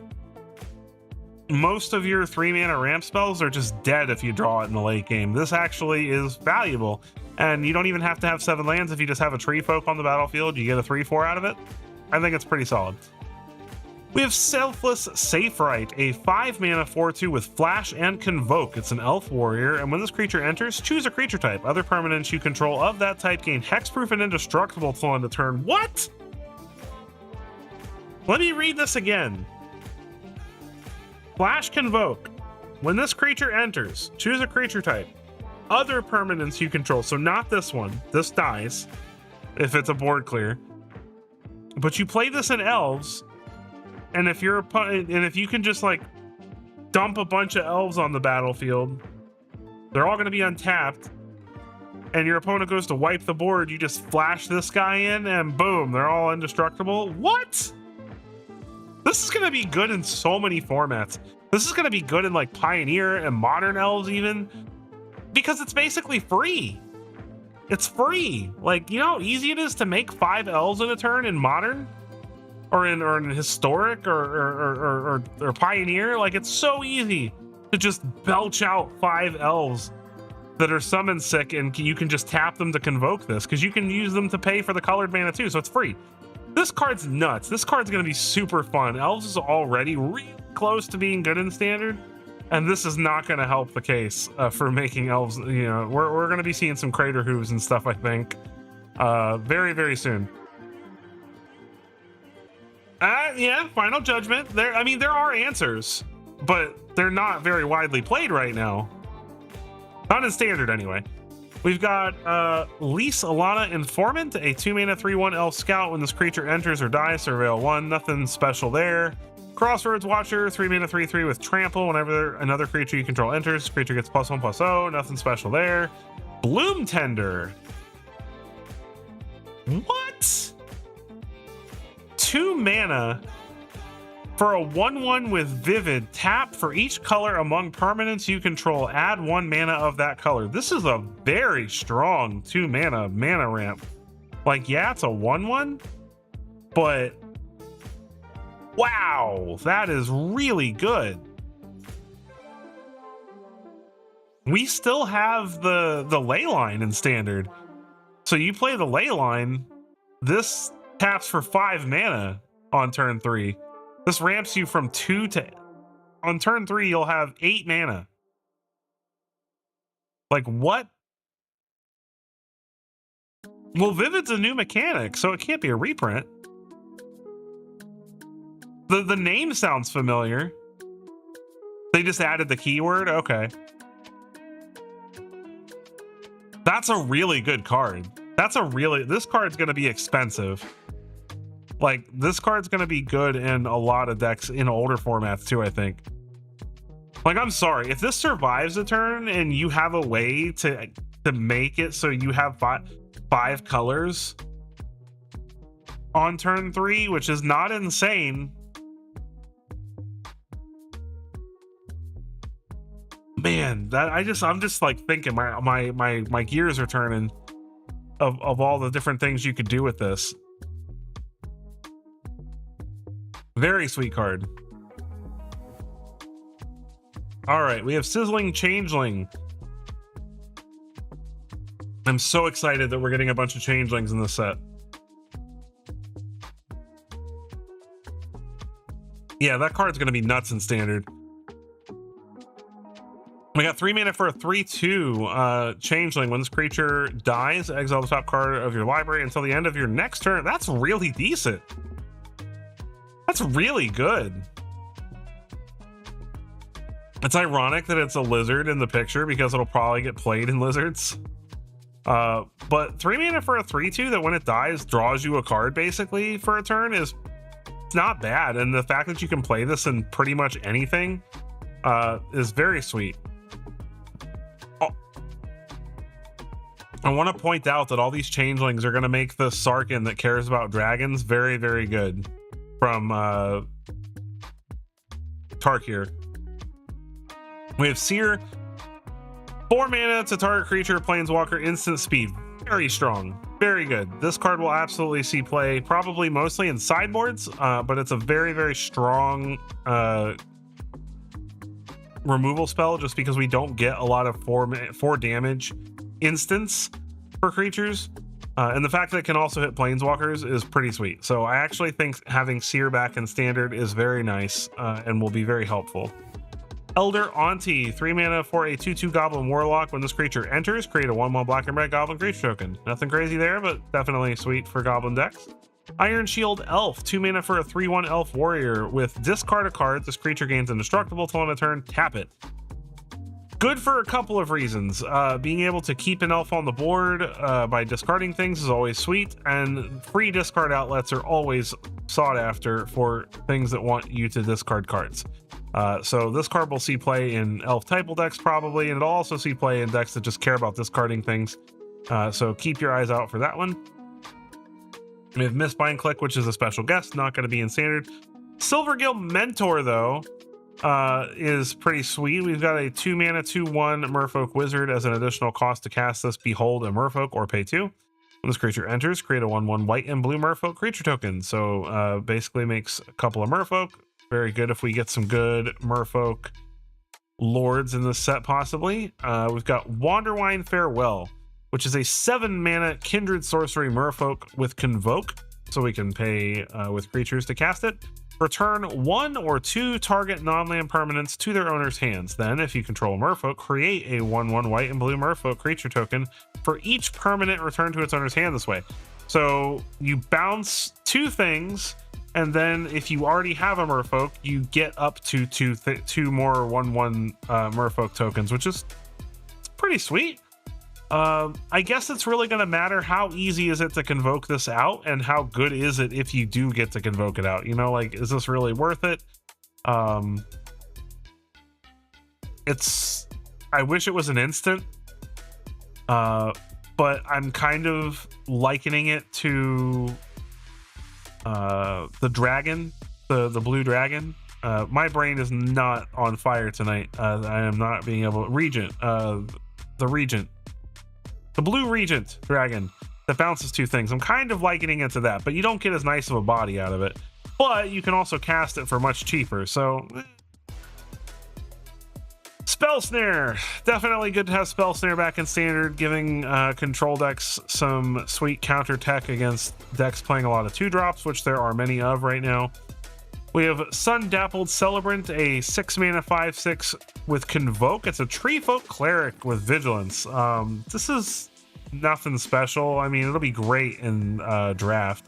most of your 3-mana ramp spells are just dead if you draw it in the late game. This actually is valuable, and you don't even have to have 7 lands. If you just have a tree folk on the battlefield, you get a 3/4 out of it. I think it's pretty solid. We have Selfless Saferite, a 5-mana 4/2 with Flash and Convoke. It's an elf warrior, and when this creature enters, choose a creature type. Other permanents you control of that type gain hexproof and indestructible till end of turn. What? Let me read this again. Flash Convoke. When this creature enters, choose a creature type. Other permanents you control, so not this one. This dies if it's a board clear. But you play this in elves, and if you can just like dump a bunch of elves on the battlefield, they're all going to be untapped, and your opponent goes to wipe the board, you just flash this guy in, and boom, they're all indestructible. What? This is going to be good in so many formats. This is going to be good in like Pioneer and Modern Elves even, because it's basically free. It's free. Like, you know how easy it is to make 5 elves in a turn in Modern? Or in Historic or Pioneer? Like, it's so easy to just belch out 5 elves that are summon sick, and you can just tap them to convoke this, because you can use them to pay for the colored mana too, so it's free. This card's nuts. This card's going to be super fun. Elves is already really close to being good in Standard. And this is not going to help the case for making elves. You know, we're going to be seeing some crater hooves and stuff, I think, very, very soon. Yeah, Final Judgment. I mean, there are answers, but they're not very widely played right now. Not in standard, anyway. We've got Lise Alana Informant, a 2-mana 3/1 elf scout. When this creature enters or dies, surveil 1. Nothing special there. Crossroads Watcher, 3-mana 3/3 with trample. Whenever another creature you control enters, this creature gets +1/+0. Nothing special there. Bloom Tender. What? 2 mana for a 1/1 with Vivid. Tap for each color among permanents you control. Add 1 mana of that color. This is a very strong 2 mana ramp. Like, yeah, it's a 1/1, but wow, that is really good. We still have the ley line in standard. So you play the ley line, this taps for 5 mana on turn 3. This ramps you from 2 to... On turn 3, you'll have 8 mana. Like, what? Well, Vivid's a new mechanic, so it can't be a reprint. The name sounds familiar. They just added the keyword? Okay. That's a really good card. This card's going to be expensive. Like, this card's going to be good in a lot of decks in older formats too, I think. Like, I'm sorry, if this survives a turn and you have a way to make it so you have five colors on turn 3, which is not insane. Man, that I'm just like thinking my gears are turning of all the different things you could do with this. Very sweet card. All right, we have Sizzling Changeling. I'm so excited that we're getting a bunch of changelings in this set. Yeah, that card's going to be nuts in standard. We got 3 mana for a 3/2 changeling. When this creature dies, exile the top card of your library until the end of your next turn. That's really decent. That's really good. It's ironic that it's a lizard in the picture because it'll probably get played in lizards. But 3 mana for a 3/2 that when it dies draws you a card basically for a turn it's not bad. And the fact that you can play this in pretty much anything is very sweet. I want to point out that all these changelings are going to make the Sarkin that cares about dragons very, very good from Tarkir. We have Seer, 4 mana to target creature, planeswalker, instant speed. Very strong, very good. This card will absolutely see play, probably mostly in sideboards, but it's a very, very strong removal spell just because we don't get a lot of 4 damage instants for creatures, and the fact that it can also hit planeswalkers is pretty sweet. So I actually think having Seer back in standard is very nice and will be very helpful. Elder Auntie, 3 mana for a 2/2 Goblin Warlock. When this creature enters, create a 1/1 black and red Goblin creature token. Nothing crazy there, but definitely sweet for Goblin decks. Iron Shield Elf, 2 mana for a 3/1 Elf Warrior. With discard a card, this creature gains indestructible till end of turn. Tap it. Good for a couple of reasons. Being able to keep an elf on the board by discarding things is always sweet, and free discard outlets are always sought after for things that want you to discard cards. So this card will see play in elf typal decks probably, and it'll also see play in decks that just care about discarding things. So keep your eyes out for that one. We have Mistbind Click, which is a special guest, not going to be in standard. Silver Guild Mentor, though, is pretty sweet. We've got a 2 mana 2/1 Merfolk Wizard. As an additional cost to cast this, behold a Merfolk or pay 2. When this creature enters, create a 1/1 white and blue Merfolk creature token. So basically makes a couple of Merfolk. Very good if we get some good Merfolk lords in this set, possibly. We've got Wanderwine Farewell, which is a 7 mana kindred sorcery Merfolk with Convoke. so we can pay with creatures to cast it. Return 1 or 2 target non-land permanents to their owner's hands. Then, if you control a merfolk, create a 1/1 white and blue merfolk creature token for each permanent returned to its owner's hand this way. So you bounce 2 things, and then if you already have a merfolk, you get up to 2 more 1/1 merfolk tokens, which is pretty sweet. I guess it's really going to matter how easy is it to convoke this out, and how good is it if you do get to convoke it out. You know, like, is this really worth it? I wish it was an instant, but I'm kind of likening it to the dragon, the blue dragon. My brain is not on fire tonight. I am not being able to the blue regent dragon that bounces 2 things. I'm kind of likening it to that, but you don't get as nice of a body out of it. But you can also cast it for much cheaper. So Spell Snare, definitely good to have Spell Snare back in standard, giving control decks some sweet counter tech against decks playing a lot of 2-drops, which there are many of right now. We have Sun Dappled Celebrant, a 6 mana 5/6 with Convoke. It's a Tree Folk Cleric with Vigilance. This is nothing special. I mean, it'll be great in draft.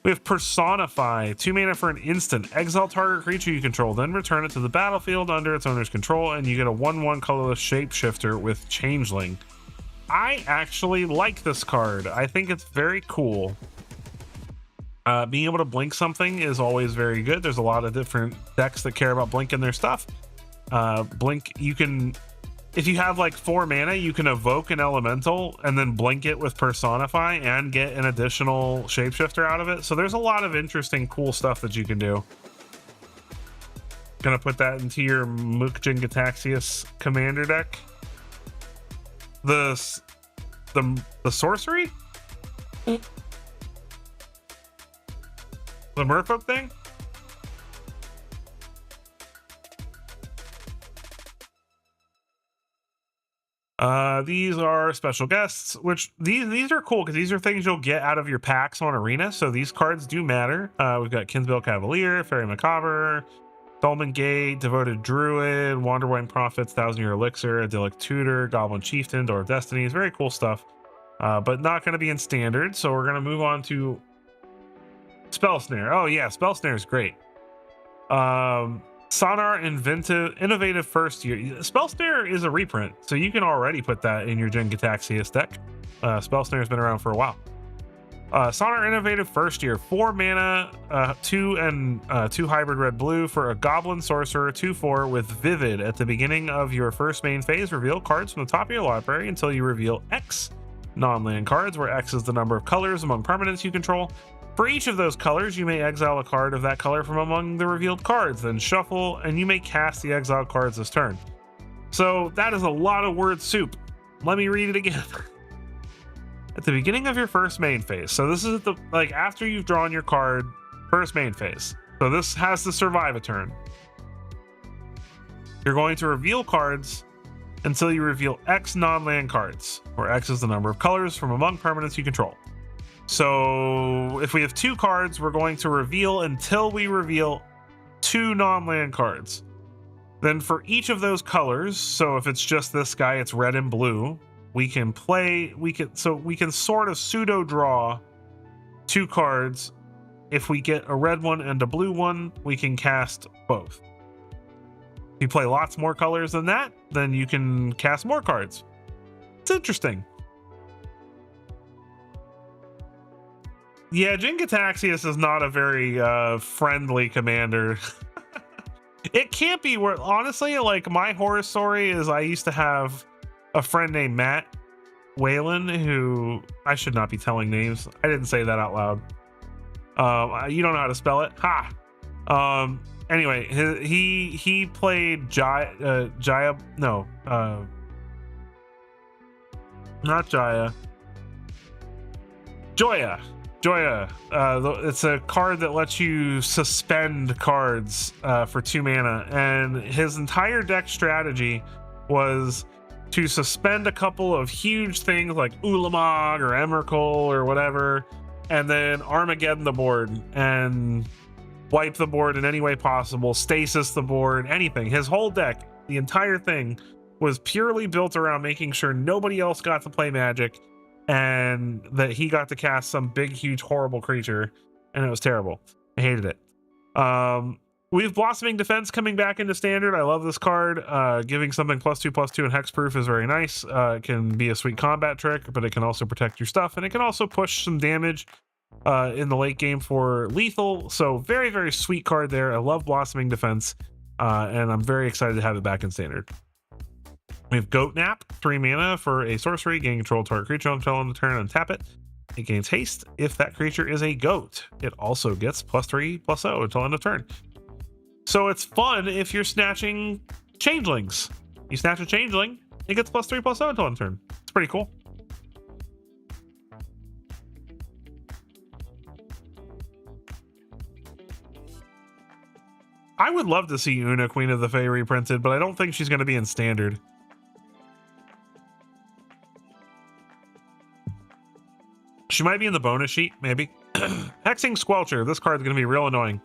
We have Personify, 2 mana for an instant. Exile target creature you control, then return it to the battlefield under its owner's control, and you get a 1/1 colorless shapeshifter with Changeling. I actually like this card. I think it's very cool. Being able to blink something is always very good. There's a lot of different decks that care about blinking their stuff. Blink, you can, if you have like 4 mana, you can evoke an elemental and then blink it with Personify and get an additional shapeshifter out of it. So there's a lot of interesting, cool stuff that you can do. Gonna put that into your Mukjin Gataxias commander deck. The sorcery? The merfolk thing? These are special guests, which these are cool because these are things you'll get out of your packs on Arena, so these cards do matter. We've got Kinsbale Cavalier, Fairy Macabre, Dolmen Gate, Devoted Druid, Wanderwine Prophets, Thousand Year Elixir, Idyllic Tutor, Goblin Chieftain, Door of Destinies. Very cool stuff, but not going to be in standard, so we're going to move on to Spell Snare. Oh yeah, Spell Snare is great. Sonar Innovative First Year. Spell Snare is a reprint, so you can already put that in your Jin Gataxias deck. Spell Snare has been around for a while. Sonar Innovative First Year, 4 mana, 2 and 2 hybrid red blue for a Goblin Sorcerer 2/4 with Vivid. At the beginning of your first main phase, reveal cards from the top of your library until you reveal X non-land cards, where X is the number of colors among permanents you control. For each of those colors, you may exile a card of that color from among the revealed cards, then shuffle, and you may cast the exiled cards this turn. So that is a lot of word soup. Let me read it again. At the beginning of your first main phase. So this is at the, like, after you've drawn your card, first main phase. So this has to survive a turn. You're going to reveal cards until you reveal X non-land cards, where X is the number of colors from among permanents you control. So if we have 2 cards, we're going to reveal until we reveal 2 non-land cards. Then for each of those colors, so if it's just this guy, it's red and blue, we can sort of pseudo draw 2 cards. If we get a red one and a blue one, we can cast both. If you play lots more colors than that, then you can cast more cards. It's interesting. Yeah, Jin Gataxias is not a very friendly commander. It can't be. Where honestly, like, my horror story is I used to have a friend named Matt Whalen, who I should not be telling names. I didn't say that out loud. You don't know how to spell it? Ha! Anyway, he played not Jaya. Joya. It's a card that lets you suspend cards for 2 mana, and his entire deck strategy was to suspend a couple of huge things like Ulamog or Emrakul or whatever, and then Armageddon the board and wipe the board in any way possible, stasis the board, anything. His whole deck, the entire thing, was purely built around making sure nobody else got to play Magic and that he got to cast some big, huge, horrible creature, and it was terrible. I hated it. We have Blossoming Defense coming back into Standard. I love this card. Giving something +2/+2 and hexproof is very nice. It can be a sweet combat trick, but it can also protect your stuff, and it can also push some damage in the late game for lethal. So very, very sweet card there. I love Blossoming Defense, and I'm very excited to have it back in Standard. We have Goat Nap, 3 mana for a sorcery. Gain control of target creature until on the turn and tap it. It gains haste if that creature is a goat. It also gets +3/+0 until end of turn. So it's fun if you're snatching changelings. You snatch a changeling, it gets +3/+0 until end of turn. It's pretty cool. I would love to see Una, Queen of the Fae, reprinted, but I don't think she's going to be in Standard. She might be in the bonus sheet, maybe. Hexing Squelcher. This card's going to be real annoying.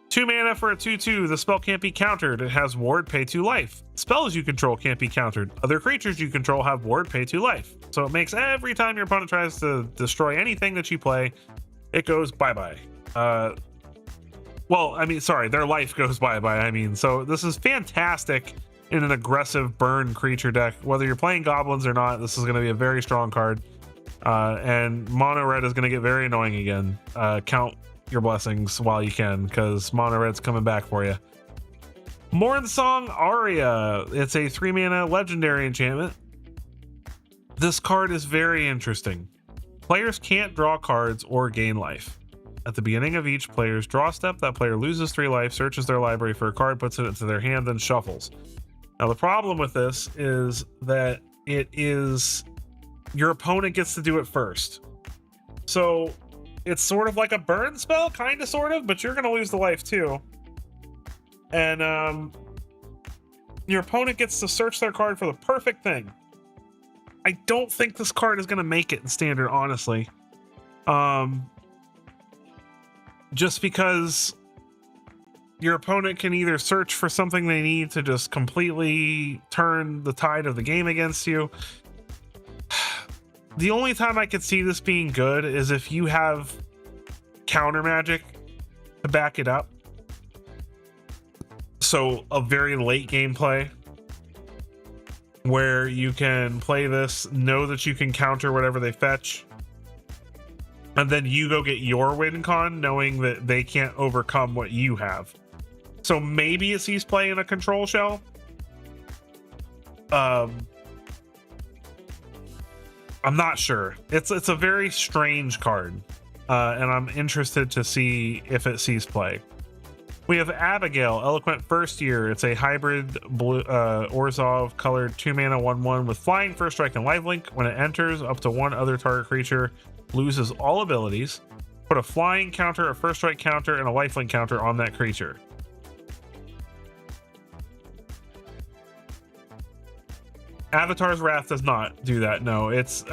2 mana for a 2/2. The spell can't be countered. It has ward, pay 2 life. Spells you control can't be countered. Other creatures you control have ward, pay 2 life. So it makes every time your opponent tries to destroy anything that you play, it goes bye-bye. Well, I mean, sorry, their life goes bye-bye. I mean, so this is fantastic in an aggressive burn creature deck. Whether you're playing goblins or not, this is going to be a very strong card. And mono red is going to get very annoying again. Count your blessings while you can, because mono red's coming back for you. Mornsong Aria. It's a 3 mana legendary enchantment. This card is very interesting. Players can't draw cards or gain life. At the beginning of each player's draw step, that player loses 3 life, searches their library for a card, puts it into their hand, then shuffles. Now the problem with this is that it is your opponent gets to do it first. So it's sort of like a burn spell, kind of, sort of, but you're going to lose the life too. And your opponent gets to search their card for the perfect thing. I don't think this card is going to make it in Standard, honestly. Just because your opponent can either search for something they need to just completely turn the tide of the game against you. The only time I could see this being good is if you have counter magic to back it up. So a very late game play where you can play this, know that you can counter whatever they fetch, and then you go get your win con knowing that they can't overcome what you have. So maybe it sees play in a control shell. I'm not sure. It's a very strange card, and I'm interested to see if it sees play. We have Abigail, Eloquent First Year. It's a hybrid blue Orzhov colored 2 mana 1/1 with flying, first strike, and lifelink. When it enters, up to 1 other target creature loses all abilities. Put a flying counter, a first strike counter, and a lifelink counter on that creature. Avatar's Wrath does not do that. No, it's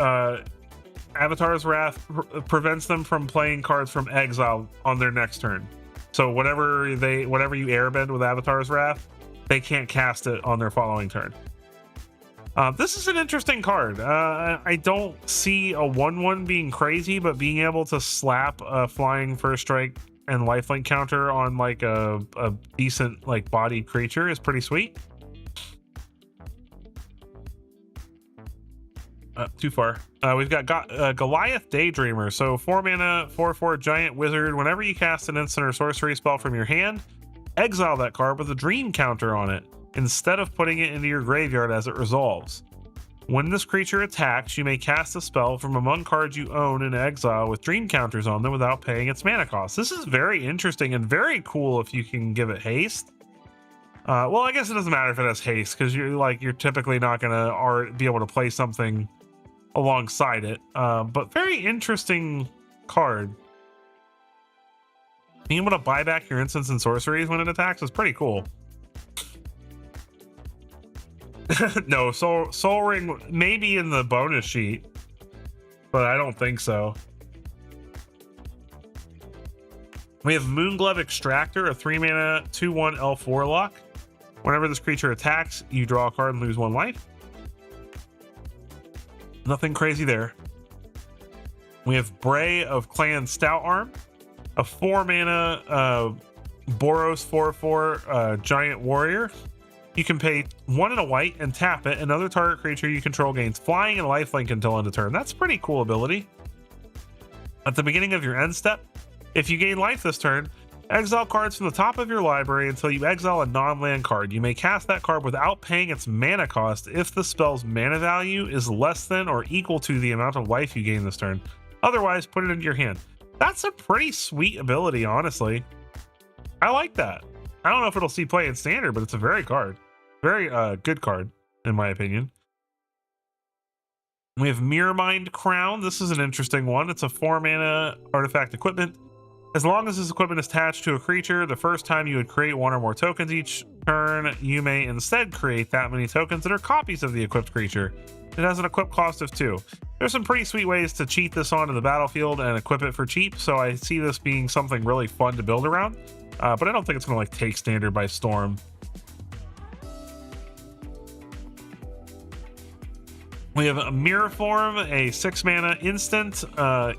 Avatar's Wrath prevents them from playing cards from exile on their next turn. So whatever you airbend with Avatar's Wrath, they can't cast it on their following turn. This is an interesting card. I don't see a 1/1 being crazy, but being able to slap a flying first strike and lifelink counter on like a decent like bodied creature is pretty sweet. Too far. We've got Goliath Daydreamer. So 4 mana, 4/4 giant wizard. Whenever you cast an instant or sorcery spell from your hand, exile that card with a dream counter on it, instead of putting it into your graveyard as it resolves. When this creature attacks, you may cast a spell from among cards you own in exile with dream counters on them without paying its mana cost. This is very interesting and very cool if you can give it haste. Well, I guess it doesn't matter if it has haste, because you're typically not gonna be able to play something alongside it. But very interesting card. Being able to buy back your instants and sorceries when it attacks is pretty cool. No, Soul Ring maybe in the bonus sheet, but I don't think so. We have Moonglove Extractor, a 3-mana 2/1 elf warlock. Whenever this creature attacks, you draw a card and lose 1 life. Nothing crazy there. We have Bray of Clan Stout Arm, a 4-mana Boros 4/4 giant warrior. You can pay 1 and a white and tap it. Another target creature you control gains flying and lifelink until end of turn. That's a pretty cool ability. At the beginning of your end step, if you gain life this turn, exile cards from the top of your library until you exile a non-land card. You may cast that card without paying its mana cost if the spell's mana value is less than or equal to the amount of life you gain this turn. Otherwise, put it into your hand. That's a pretty sweet ability, honestly. I like that. I don't know if it'll see play in standard, but it's a very good card, in my opinion. We have Mirrormind Crown. This is an interesting one. It's a 4-mana artifact equipment. As long as this equipment is attached to a creature, the first time you would create 1 or more tokens each turn, you may instead create that many tokens that are copies of the equipped creature. It has an equip cost of 2. There's some pretty sweet ways to cheat this onto the battlefield and equip it for cheap, so I see this being something really fun to build around, but I don't think it's going to take standard by storm. We have a Mirror Form, a 6-mana instant.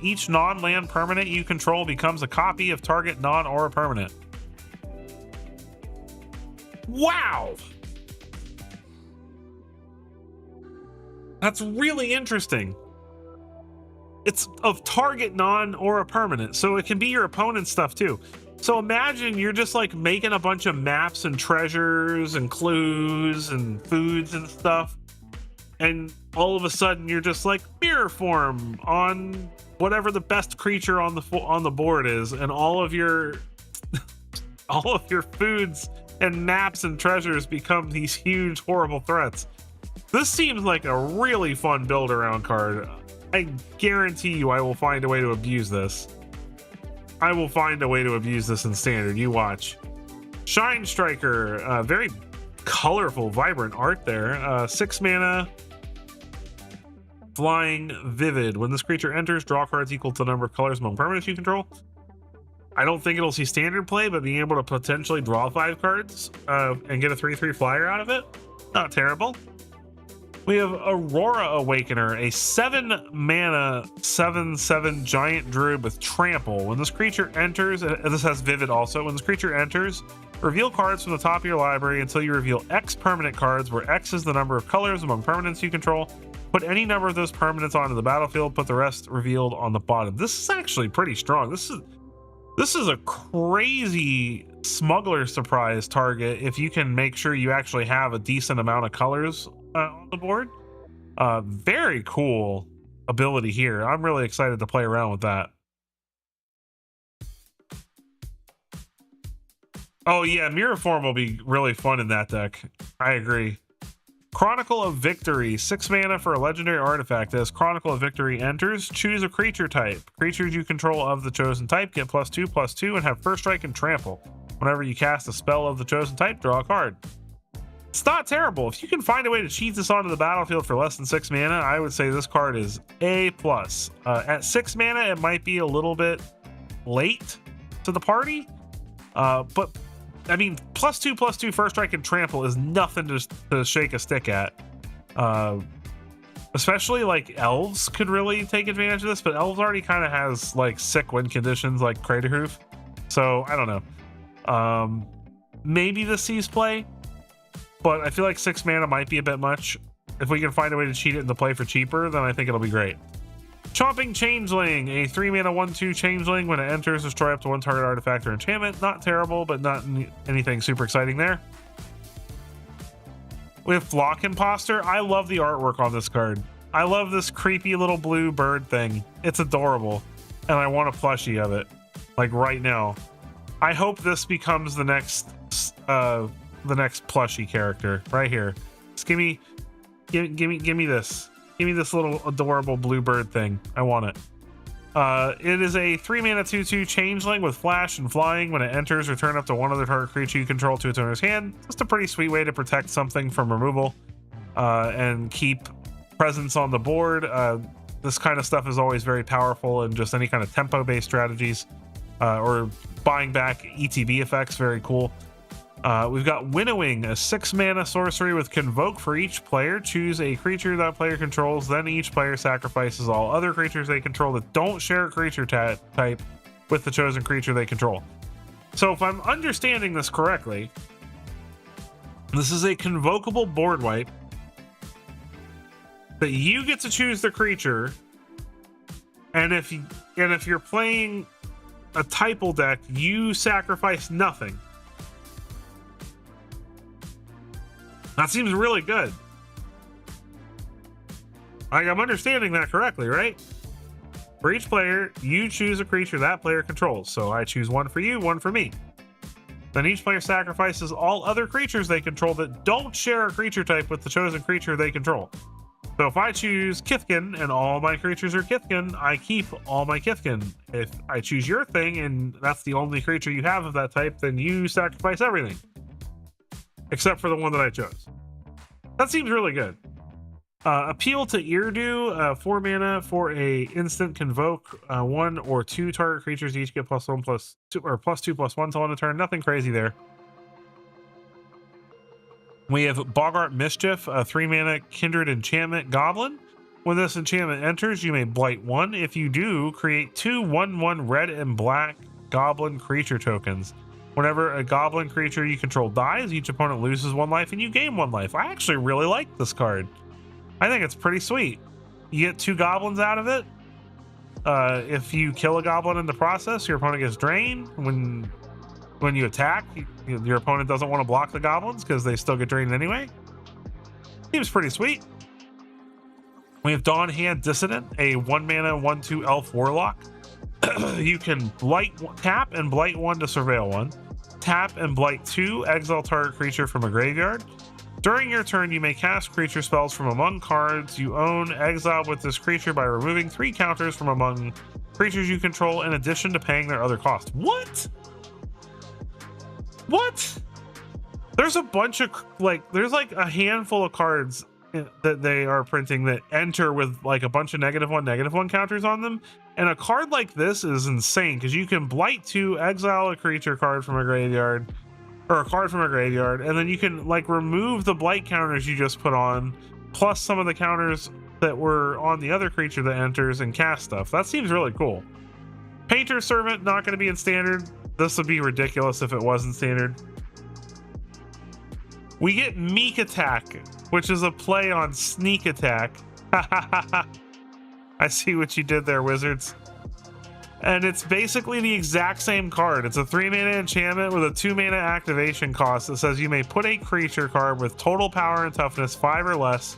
Each non-land permanent you control becomes a copy of target non-aura permanent. Wow! That's really interesting. It's of target non-aura permanent, so it can be your opponent's stuff too. So imagine you're just like making a bunch of maps and treasures and clues and foods and stuff, and all of a sudden you're just like Mirror Form on whatever the best creature on the board is, and all of your foods and maps and treasures become these huge horrible threats. This seems like a really fun build around card. I guarantee you I will find a way to abuse this. I will find a way to abuse this in standard. You watch. Shine Striker, very colorful, vibrant art there. 6-mana Flying Vivid. When this creature enters, draw cards equal to the number of colors among permanents you control. I don't think it'll see standard play, but being able to potentially draw 5 cards and get a 3/3 flyer out of it, not terrible. We have Aurora Awakener, a 7-mana 7/7 giant druid with trample. When this creature enters, this has Vivid also. When this creature enters, reveal cards from the top of your library until you reveal X permanent cards, where X is the number of colors among permanents you control. Put any number of those permanents onto the battlefield, put the rest revealed on the bottom. This is actually pretty strong. This is a crazy smuggler surprise target if you can make sure you actually have a decent amount of colors on the board. Very cool ability here. I'm really excited to play around with that. Oh yeah, Mirror Form will be really fun in that deck. I agree. Chronicle of Victory, 6 mana for a legendary artifact. As Chronicle of Victory enters, choose a creature type. Creatures you control of the chosen type get +2/+2 and have first strike and trample. Whenever you cast a spell of the chosen type, draw a card. It's not terrible. If you can find a way to cheat this onto the battlefield for less than 6 mana, I would say this card is A+. At 6 mana, it might be a little bit late to the party, but I mean, +2/+2 first strike and trample is nothing to shake a stick at. Especially like elves could really take advantage of this, but elves already kind of has like sick win conditions like Craterhoof. So I don't know. Maybe this sees play, but I feel like 6 mana might be a bit much. If we can find a way to cheat it into play for cheaper, then I think it'll be great. Chomping Changeling, a 3-mana 1/2 Changeling. When it enters, destroy up to 1 target artifact or enchantment. Not terrible, but not anything super exciting there. We have Flock Imposter. I love the artwork on this card. I love this creepy little blue bird thing. It's adorable, and I want a plushie of it, like right now. I hope this becomes the next plushie character right here. Just give me this. Give me this little adorable blue bird thing. I want it. It is a 3-mana 2/2 Changeling with flash and flying. When it enters, return up to 1 other target creature you control to its owner's hand. Just a pretty sweet way to protect something from removal and keep presence on the board. This kind of stuff is always very powerful in just any kind of tempo-based strategies. or buying back ETB effects. Very cool. We've got Winnowing, a 6-mana sorcery with Convoke for each player. Choose a creature that player controls, then each player sacrifices all other creatures they control that don't share a creature type with the chosen creature they control. So if I'm understanding this correctly, this is a convocable board wipe that you get to choose the creature, and if you're playing a typal deck, you sacrifice nothing. That seems really good. Like, I'm understanding that correctly, right? For each player, you choose a creature that player controls. So I choose one for you, one for me. Then each player sacrifices all other creatures they control that don't share a creature type with the chosen creature they control. So if I choose Kithkin and all my creatures are Kithkin, I keep all my Kithkin. If I choose your thing and that's the only creature you have of that type, then you sacrifice everything. Except for the one that I chose. That seems really good. Appeal to Irdu, 4 mana for a instant convoke. 1 or 2 target creatures each get +1/+2 or +2/+1 till end of turn. Nothing crazy there. We have Boggart Mischief, a 3 mana kindred enchantment goblin. When this enchantment enters, you may blight 1. If you do, create 2 1/1 red and black goblin creature tokens. Whenever a goblin creature you control dies, each opponent loses 1 life and you gain 1 life. I actually really like this card. I think it's pretty sweet. You get 2 goblins out of it. If you kill a goblin in the process, your opponent gets drained. When you attack, your opponent doesn't want to block the goblins because they still get drained anyway. Seems pretty sweet. We have Dawnhand Dissident, a 1 mana 1/2 elf warlock. You can tap and blight 1 to surveil 1. Tap and blight 2, exile target creature from a graveyard. During your turn, you may cast creature spells from among cards you own. Exile with this creature by removing 3 counters from among creatures you control in addition to paying their other cost. What? What? There's a bunch of, there's like a handful of cards that they are printing that enter with like a bunch of -1/-1 counters on them. And a card like this is insane because you can blight 2, exile a creature card from a graveyard, or a card from a graveyard, and then you can like remove the blight counters you just put on, plus some of the counters that were on the other creature that enters and cast stuff. That seems really cool. Painter Servant, not going to be in standard. This would be ridiculous if it wasn't standard. We get Meek Attack, which is a play on Sneak Attack. I see what you did there, Wizards. And it's basically the exact same card. It's a 3 mana enchantment with a 2 mana activation cost that says you may put a creature card with total power and toughness 5 or less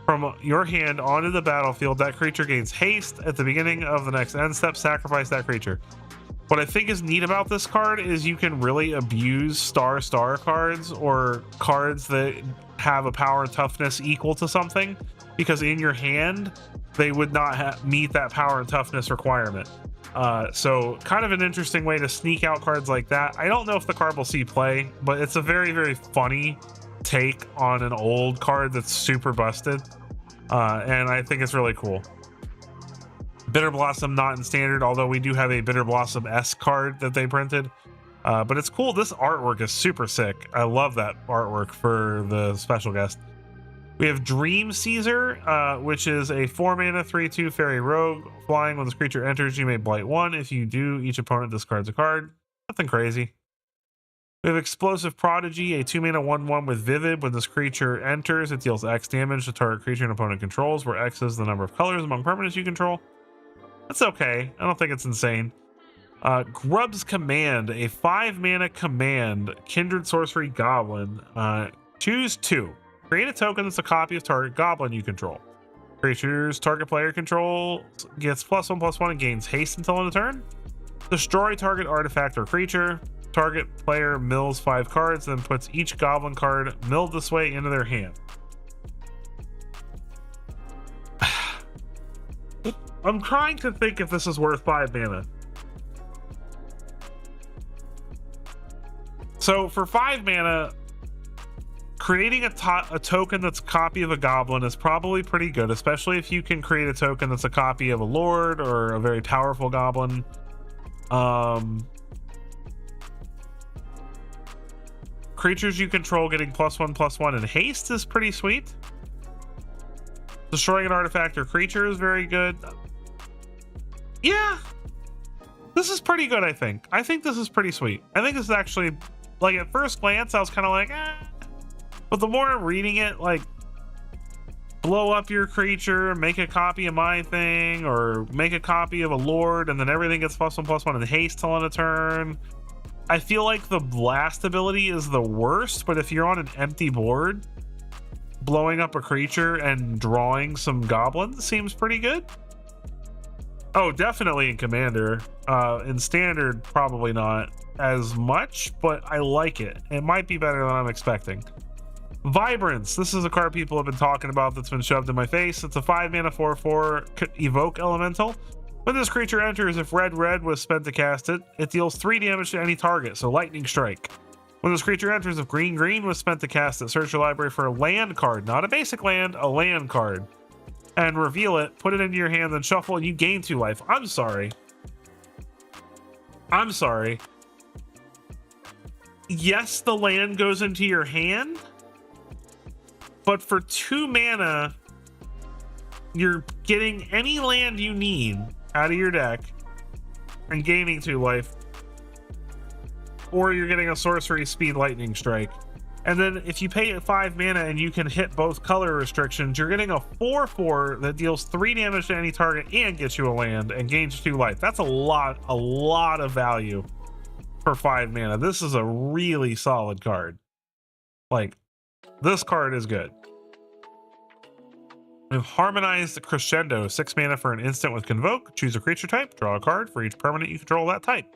from your hand onto the battlefield. That creature gains haste at the beginning of the next end step. Sacrifice that creature. What I think is neat about this card is you can really abuse star cards or cards that have a power and toughness equal to something, because in your hand they would not meet that power and toughness requirement. So kind of an interesting way to sneak out cards like that. I don't know if the card will see play, but it's a very, very funny take on an old card that's super busted. And I think it's really cool. Bitter Blossom not in standard, although we do have a Bitter Blossom S card that they printed. But it's cool. This artwork is super sick. I love that artwork for the special guest. We have Dream Caesar, which is a 4 mana 3/2 fairy rogue. Flying, when this creature enters, you may blight 1. If you do, each opponent discards a card. Nothing crazy. We have Explosive Prodigy, a 2 mana 1/1 with Vivid. When this creature enters, it deals X damage to target creature an opponent controls, where X is the number of colors among permanents you control. That's okay. I don't think it's insane. Grub's Command, a 5 mana command kindred sorcery goblin. Choose 2. Create a token that's a copy of target goblin you control. Creatures target player control gets +1/+1 and gains haste until end of turn. Destroy target artifact or creature. Target player mills 5 cards, then puts each goblin card milled this way into their hand. I'm trying to think if this is worth 5 mana. So for 5 mana, creating a token that's a copy of a goblin is probably pretty good, especially if you can create a token that's a copy of a lord or a very powerful goblin. Creatures you control getting +1/+1 and haste is pretty sweet. Destroying an artifact or creature is very good. Yeah, this is pretty good. I think this is pretty sweet. I think this is actually, like, at first glance I was kind of like, but the more I'm reading it, like, blow up your creature, make a copy of my thing, or make a copy of a lord, and then everything gets +1/+1 and haste till on a turn. I feel like the blast ability is the worst, but if you're on an empty board, blowing up a creature and drawing some goblins seems pretty good. Oh, definitely in Commander. In Standard, probably not as much, but I like it. It might be better than I'm expecting. Vibrance. This is a card people have been talking about that's been shoved in my face. It's a 5-mana 4/4 Evoke Elemental. When this creature enters, if red was spent to cast it, it deals 3 damage to any target, so Lightning Strike. When this creature enters, if green was spent to cast it, search your library for a land card, not a basic land, a land card, and reveal it, put it into your hand, then shuffle, and you gain 2 life. I'm sorry. Yes, the land goes into your hand, but for 2 mana, you're getting any land you need out of your deck and gaining 2 life, or you're getting a sorcery speed Lightning Strike. And then if you pay 5 mana and you can hit both color restrictions, you're getting a 4/4 that deals 3 damage to any target and gets you a land and gains 2 life. That's a lot of value for 5 mana. This is a really solid card. Like, this card is good. We've Harmonized Crescendo, 6 mana for an instant with Convoke. Choose a creature type, draw a card for each permanent you control that type.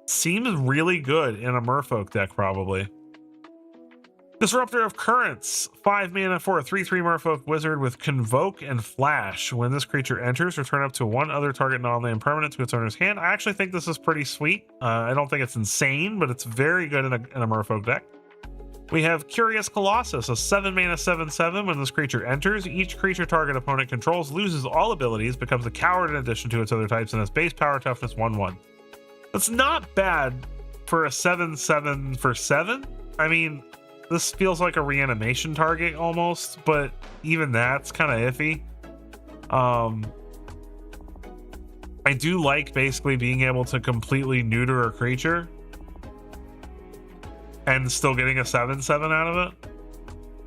Seems really good in a Merfolk deck, probably. Disruptor of Currents, 5 mana for a 3/3 Merfolk wizard with Convoke and Flash. When this creature enters, return up to 1 other target non-land permanent to its owner's hand. I actually think this is pretty sweet. I don't think it's insane, but it's very good in a Merfolk deck. We have Curious Colossus, a 7 mana 7/7. When this creature enters, each creature target opponent controls loses all abilities, becomes a coward in addition to its other types, and has base power toughness 1/1. That's not bad for a 7/7 for 7. I mean, this feels like a reanimation target almost, but even that's kind of iffy. I do like basically being able to completely neuter a creature and still getting a 7/7 out of it.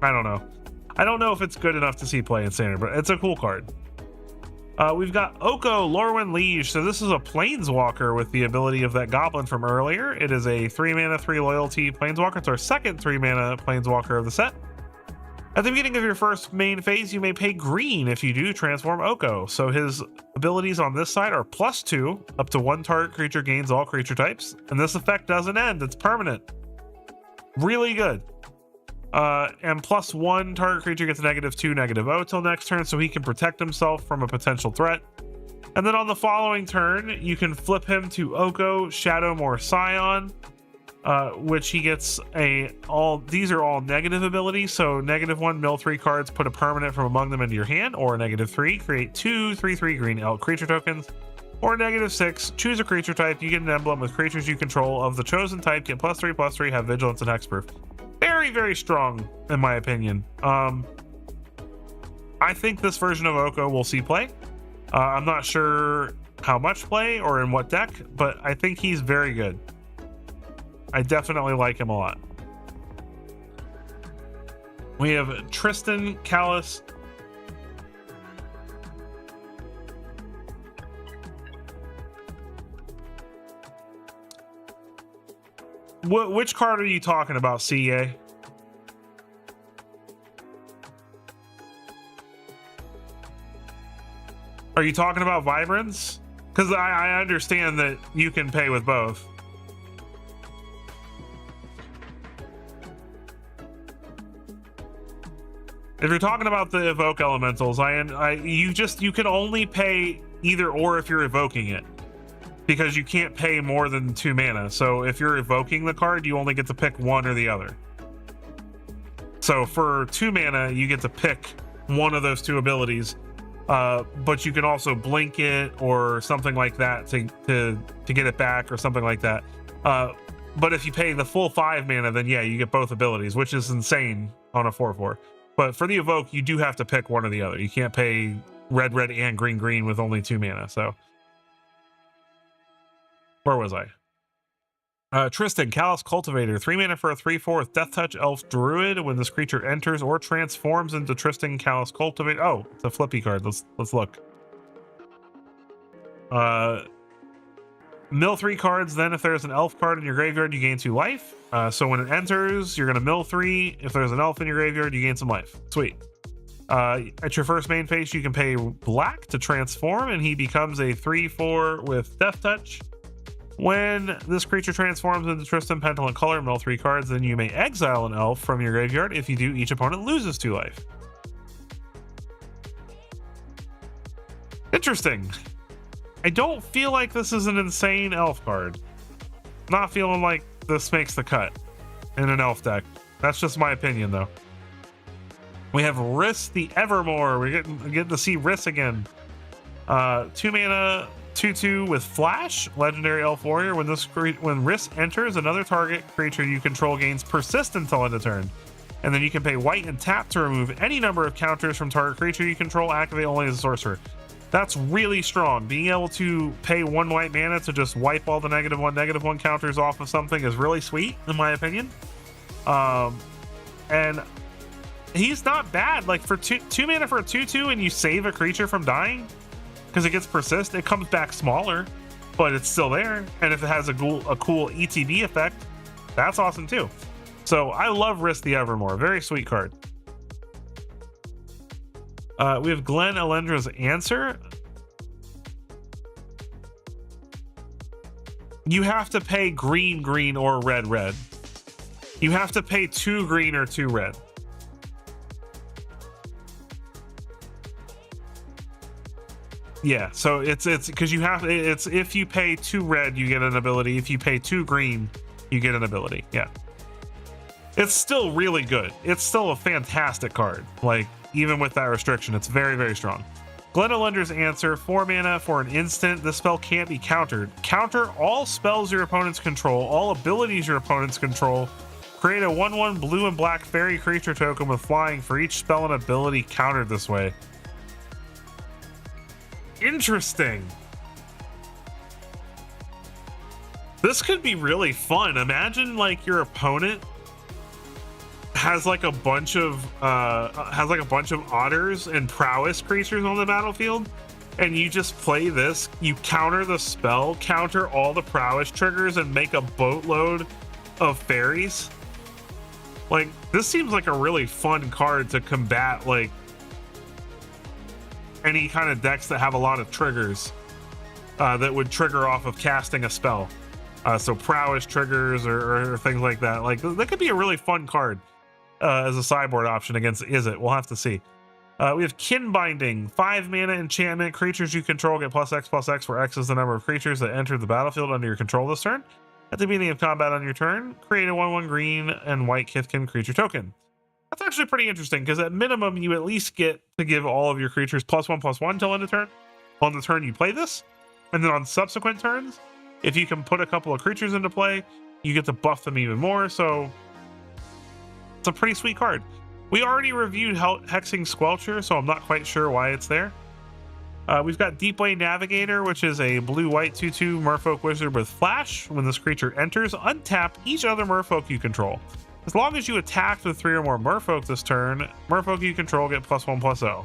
I don't know. I don't know if it's good enough to see play in Standard, but it's a cool card. We've got Oko, Lorwyn Liege. So this is a Planeswalker with the ability of that goblin from earlier. It is a 3 mana 3 loyalty Planeswalker. It's our second 3 mana Planeswalker of the set. At the beginning of your first main phase, you may pay green if you do transform Oko. So his abilities on this side are +2, up to 1 target creature gains all creature types. And this effect doesn't end, it's permanent. Really good. And +1 target creature gets -2, -0 till next turn, so he can protect himself from a potential threat. And then on the following turn, you can flip him to Oko, Shadowmoor Scion, which he gets these are all negative abilities. So -1, mill 3 cards, put a permanent from among them into your hand, or -3, create 2 3/3 green elk creature tokens, or -6, choose a creature type, you get an emblem with creatures you control of the chosen type, get +3/+3, have vigilance and hexproof. Very, very strong, in my opinion. I think this version of Oko will see play. I'm not sure how much play or in what deck, but I think he's very good. I definitely like him a lot. We have Tristan Callis. Which card are you talking about, CA? Are you talking about Vibrance? Because I understand that you can pay with both. If you're talking about the evoke elementals, you can only pay either or if you're evoking it, because you can't pay more than 2 mana. So if you're evoking the card, you only get to pick one or the other. So for 2 mana, you get to pick one of those 2 abilities. but you can also blink it or something like that to get it back or something like that. But if you pay the full 5 mana, then yeah, you get both abilities, which is insane on a 4/4. But for the evoke, you do have to pick one or the other. You can't pay red, red, and green, green with only 2 mana. So where was I? Tristan, Callous Cultivator, 3 mana for a 3/4 with Death Touch Elf Druid. When this creature enters or transforms into Tristan, Callous Cultivator. Oh, it's a flippy card. Let's look. Mill 3 cards. Then if there's an elf card in your graveyard, you gain 2 life. So when it enters, you're gonna mill 3. If there's an elf in your graveyard, you gain some life. Sweet. At your first main phase, you can pay black to transform, and he becomes a 3/4 with Death Touch. When this creature transforms into Tristan, Pentel, color, mill 3 cards, then you may exile an elf from your graveyard. If you do, each opponent loses 2 life. Interesting. I don't feel like this is an insane elf card. Not feeling like this makes the cut in an elf deck. That's just my opinion, though. We have Riss the Evermore. We're getting to see Riss again. 2 mana, 2/2 with Flash, Legendary Elf Warrior. When Riss enters, another target creature you control gains persist until end of turn. And then you can pay white and tap to remove any number of counters from target creature you control, activate only as a sorcerer. That's really strong. Being able to pay 1 white mana to just wipe all the -1/-1 counters off of something is really sweet, in my opinion. And he's not bad. Like, for 2 mana for a 2/2 and you save a creature from dying because it gets persist, it comes back smaller, but it's still there. And if it has a cool ETB effect, that's awesome too. So I love Risk the Evermore. Very sweet card. We have Glenn Alendra's Answer. You have to pay green, green, or red, red. You have to pay 2 green or 2 red. Yeah, so it's because you have it's if you pay 2 red, you get an ability. If you pay 2 green, you get an ability. Yeah, it's still really good. It's still a fantastic card. Like, even with that restriction, it's very, very strong. Glen Alendra's Answer, 4 mana for an instant. This spell can't be countered. Counter all spells your opponents control, all abilities your opponents control. Create a 1/1 blue and black fairy creature token with flying for each spell and ability countered this way. Interesting. This could be really fun. Imagine, like, your opponent has like a bunch of otters and prowess creatures on the battlefield, and you just play this. You counter the spell, counter all the prowess triggers, and make a boatload of fairies. Like, this seems like a really fun card to combat like any kind of decks that have a lot of triggers that would trigger off of casting a spell. So prowess triggers or things like that. Like, that could be a really fun card as a sideboard option against Izzet. We'll have to see. We have Kin Binding, 5 mana enchantment. Creatures you control get +X/+X, where X is the number of creatures that enter the battlefield under your control this turn. At the beginning of combat on your turn, create a 1/1 green and white Kithkin creature token. That's actually pretty interesting, because at minimum, you at least get to give all of your creatures +1/+1 till end of turn. On the turn you play this, and then on subsequent turns, if you can put a couple of creatures into play, you get to buff them even more. So it's a pretty sweet card. We already reviewed Hexing Squelcher, so I'm not quite sure why it's there. We've got Deepway Navigator, which is a blue-white 2/2 Merfolk Wizard with Flash. When this creature enters, untap each other Merfolk you control. As long as you attacked with 3 or more Merfolk this turn, Merfolk you control get +1/+0.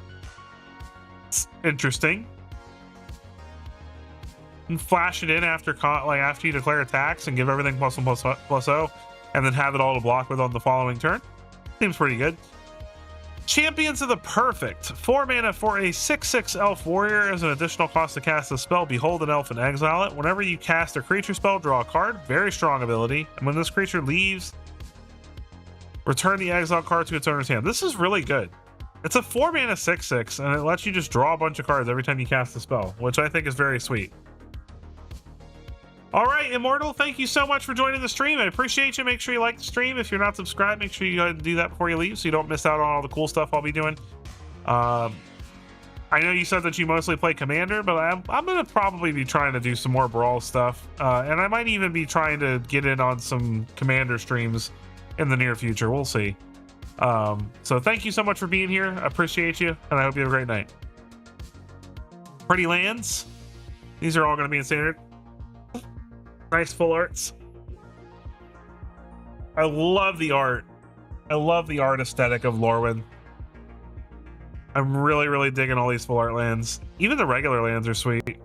It's interesting. And flash it in after you declare attacks and give everything +1/+0, and then have it all to block with on the following turn. Seems pretty good. Champions of the Perfect, 4 mana for a 6/6 elf warrior. As an additional cost to cast the spell, behold an elf and exile it. Whenever you cast a creature spell, draw a card. Very strong ability. And when this creature leaves, return the exile card to its owner's hand. This is really good. It's a 4 mana 6/6, and it lets you just draw a bunch of cards every time you cast the spell, which I think is very sweet. All right, Immortal, thank you so much for joining the stream. I appreciate you. Make sure you like the stream. If you're not subscribed, make sure you go ahead and do that before you leave so you don't miss out on all the cool stuff I'll be doing. I know you said that you mostly play Commander, but I'm going to probably be trying to do some more Brawl stuff. And I might even be trying to get in on some Commander streams in the near future. We'll see. So thank you so much for being here. I appreciate you, and I hope you have a great night. Pretty lands. These are all going to be in standard. Nice full arts. I love the art. I love the art aesthetic of Lorwyn. I'm really, really digging all these full art lands. Even the regular lands are sweet.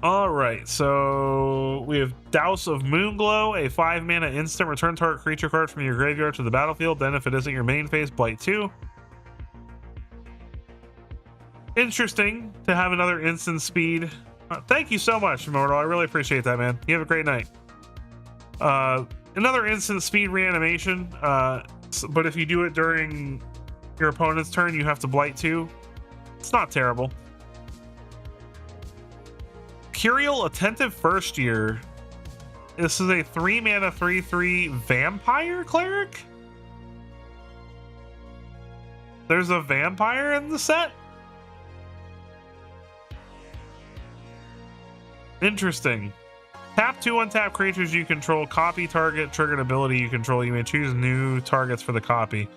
All right, so we have Douse of Moonglow, a 5-mana instant. Return target creature card from your graveyard to the battlefield. Then, if it isn't your main phase, Blight 2. Interesting to have another instant speed. Thank you so much, Immortal. I really appreciate that, man. You have a great night. Another instant speed reanimation, but if you do it during your opponent's turn, you have to Blight 2. It's not terrible. Curial Attentive First Year. This is a 3-mana 3/3 Vampire Cleric? There's a vampire in the set? Interesting. Tap 2 untap creatures you control, copy target triggered ability you control. You may choose new targets for the copy.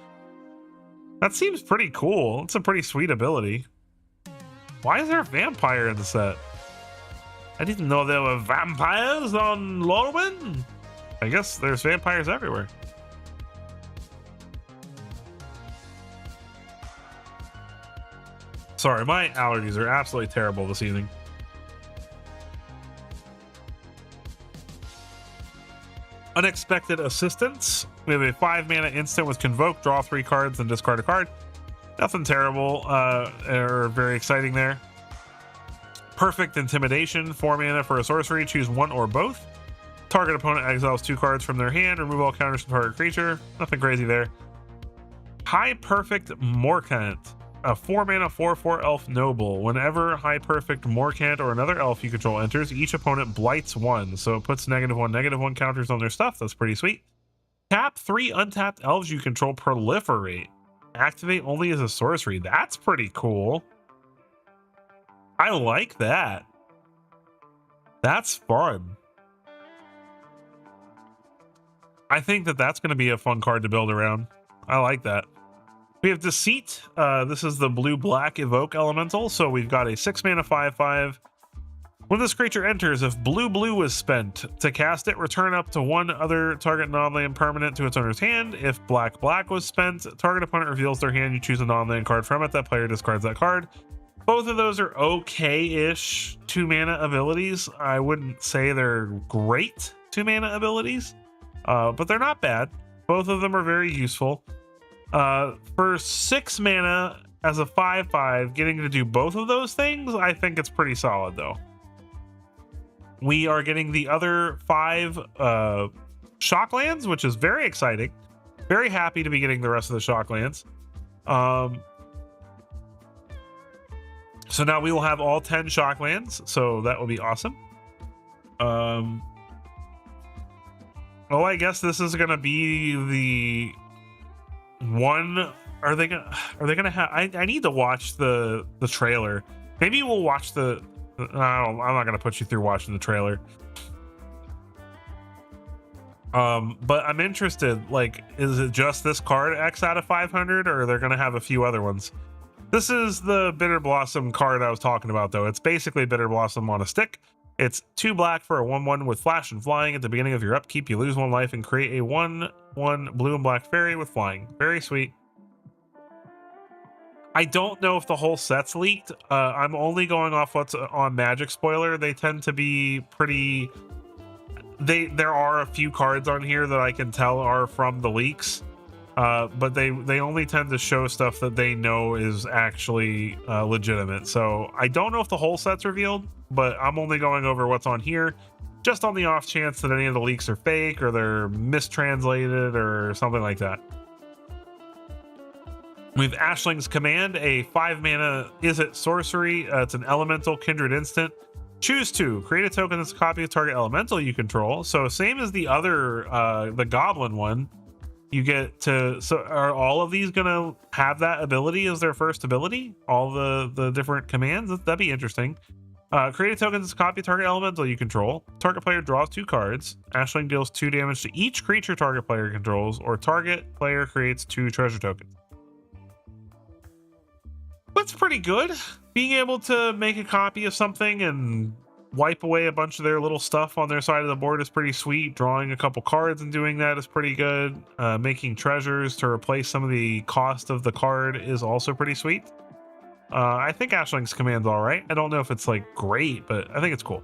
That seems pretty cool. It's a pretty sweet ability. Why is there a vampire in the set? I didn't know there were vampires on Lorwyn. I guess there's vampires everywhere. Sorry, my allergies are absolutely terrible this evening. Unexpected Assistance. We have a 5-mana instant with Convoke. Draw 3 cards and discard a card. Nothing terrible or very exciting there. Perfect Intimidation. 4 mana for a sorcery. Choose one or both. Target opponent exiles 2 cards from their hand. Remove all counters from target creature. Nothing crazy there. High Perfect Morkant. A 4-mana 4/4 elf noble. Whenever High Perfect Morkant or another elf you control enters, each opponent blights 1. So it puts -1/-1 counters on their stuff. That's pretty sweet. Tap 3 untapped elves you control proliferate. Activate only as a sorcery. That's pretty cool. I like that. That's fun. I think that that's going to be a fun card to build around. I like that. We have Deceit. This is the blue-black Evoke Elemental. So we've got a 6-mana 5/5. When this creature enters, if blue-blue was spent, to cast it, return up to 1 other target non-land permanent to its owner's hand. If black-black was spent, target opponent reveals their hand. You choose a non-land card from it. That player discards that card. Both of those are okay-ish 2-mana abilities. I wouldn't say they're great 2-mana abilities, but they're not bad. Both of them are very useful. For 6 mana as a 5/5, getting to do both of those things, I think it's pretty solid, though. We are getting the other 5 Shocklands, which is very exciting. Very happy to be getting the rest of the Shocklands. So now we will have all 10 Shocklands, so that will be awesome. Oh, I guess this is gonna be the one. Are they gonna have? I need to watch the trailer. Maybe we'll watch the. I'm not gonna put you through watching the trailer. But I'm interested. Like, is it just this card X out of 500, or are they gonna have a few other ones? This is the Bitter Blossom card I was talking about, though. It's basically Bitter Blossom on a stick. It's 2 black for a 1/1 with flash and flying. At the beginning of your upkeep, you lose 1 life and create a 1/1 blue and black fairy with flying. Very sweet. I don't know if the whole set's leaked. I'm only going off what's on Magic Spoiler. They tend to be pretty... There are a few cards on here that I can tell are from the leaks. But they only tend to show stuff that they know is actually legitimate. So I don't know if the whole set's revealed, but I'm only going over what's on here, just on the off chance that any of the leaks are fake or they're mistranslated or something like that. We have Ashling's Command, a 5-mana Is-It sorcery. It's an elemental kindred instant. Choose 2. Create a token that's a copy of target elemental you control. So same as the other, the goblin one. You get to, so are all of these gonna have that ability as their first ability? All the different commands? That'd be interesting. Create a token to copy target elemental you control. Target player draws 2 cards. Ashling deals 2 damage to each creature target player controls, or target player creates 2 treasure tokens. That's pretty good. Being able to make a copy of something and wipe away a bunch of their little stuff on their side of the board is pretty sweet. Drawing a couple cards and doing that is pretty good. Making treasures to replace some of the cost of the card is also pretty sweet. I think Ashling's command's all right. I don't know if it's like great, but I think it's cool.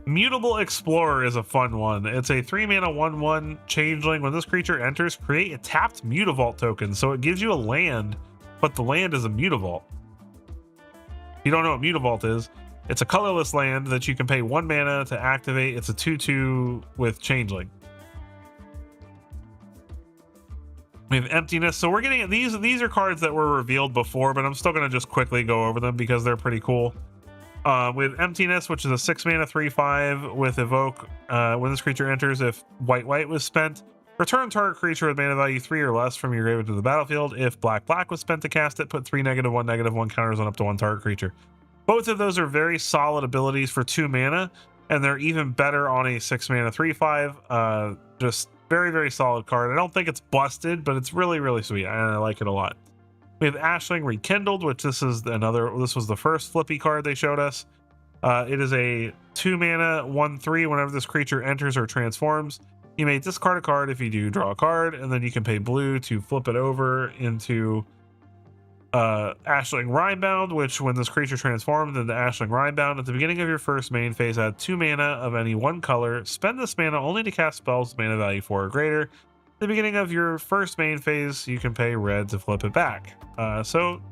Mutable Explorer is a fun one. It's a 3-mana 1/1 changeling. When this creature enters, create a tapped Mutavault token. So it gives you a land, but the land is a Mutavault. If you don't know what Mutavault is, it's a colorless land that you can pay 1 mana to activate. It's a 2/2 with changeling. We have Emptiness. So we're getting these are cards that were revealed before, but I'm still going to just quickly go over them because they're pretty cool. We have Emptiness, which is a 6-mana 3/5 with Evoke. When this creature enters, if white was spent, return target creature with mana value 3 or less from your graveyard to the battlefield. If black was spent to cast it, put 3 -1/-1 counters on up to 1 target creature. Both of those are very solid abilities for 2 mana, and they're even better on a 6-mana 3/5. Just very, very solid card. I don't think it's busted, but it's really, really sweet, and I like it a lot. We have Ashling Rekindled, which this was the first flippy card they showed us. It is a 2-mana 1/3. Whenever this creature enters or transforms, you may discard a card. If you do, draw a card, and then you can pay blue to flip it over into Ashling Rhinebound, which when this creature transforms into Ashling Rhinebound, at the beginning of your first main phase, add 2 mana of any one color. Spend this mana only to cast spells with mana value 4 or greater. At the beginning of your first main phase, you can pay red to flip it back. So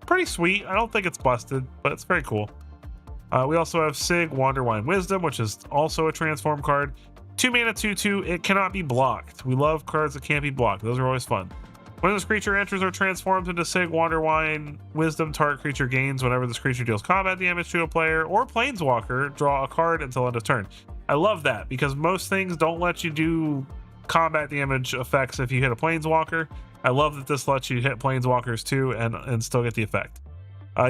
pretty sweet. I don't think it's busted, but it's very cool. We also have Sig Wanderwine Wisdom, which is also a transform card. 2 mana 2/2. It cannot be blocked. We love cards that can't be blocked. Those are always fun. When this creature enters or transforms into Sig Wanderwine Wisdom, target creature gains whenever this creature deals combat damage to a player or planeswalker, draw a card until end of turn. I love that because most things don't let you do combat damage effects if you hit a planeswalker. I love that this lets you hit planeswalkers too and still get the effect.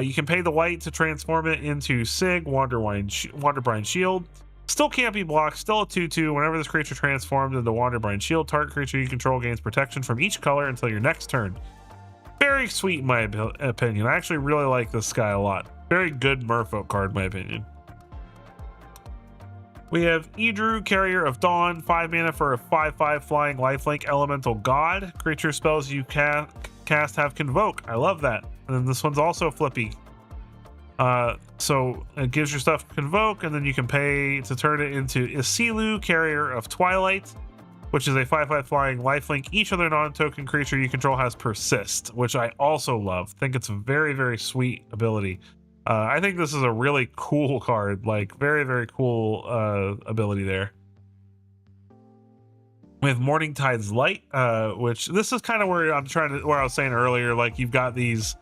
You can pay the white to transform it into Sig Wanderbrine Shield. Still can't be blocked, still a 2/2. Whenever this creature transforms into Wanderbrine Shield, target creature you control gains protection from each color until your next turn. Very sweet in my opinion. I actually really like this guy a lot. Very good Merfolk card in my opinion. We have Idru, Carrier of Dawn, 5 mana for a 5/5 flying lifelink elemental god. Creature spells you cast have Convoke. I love that. And then this one's also flippy. So it gives your stuff Convoke, and then you can pay to turn it into Isilu, Carrier of Twilight, which is a 5/5 flying lifelink. Each other non-token creature you control has Persist, which I also love. Think it's a very, very sweet ability. I think this is a really cool card, like very, very cool ability there. We have Morningtide's Light, which this is kind of where I was saying earlier, like you've got these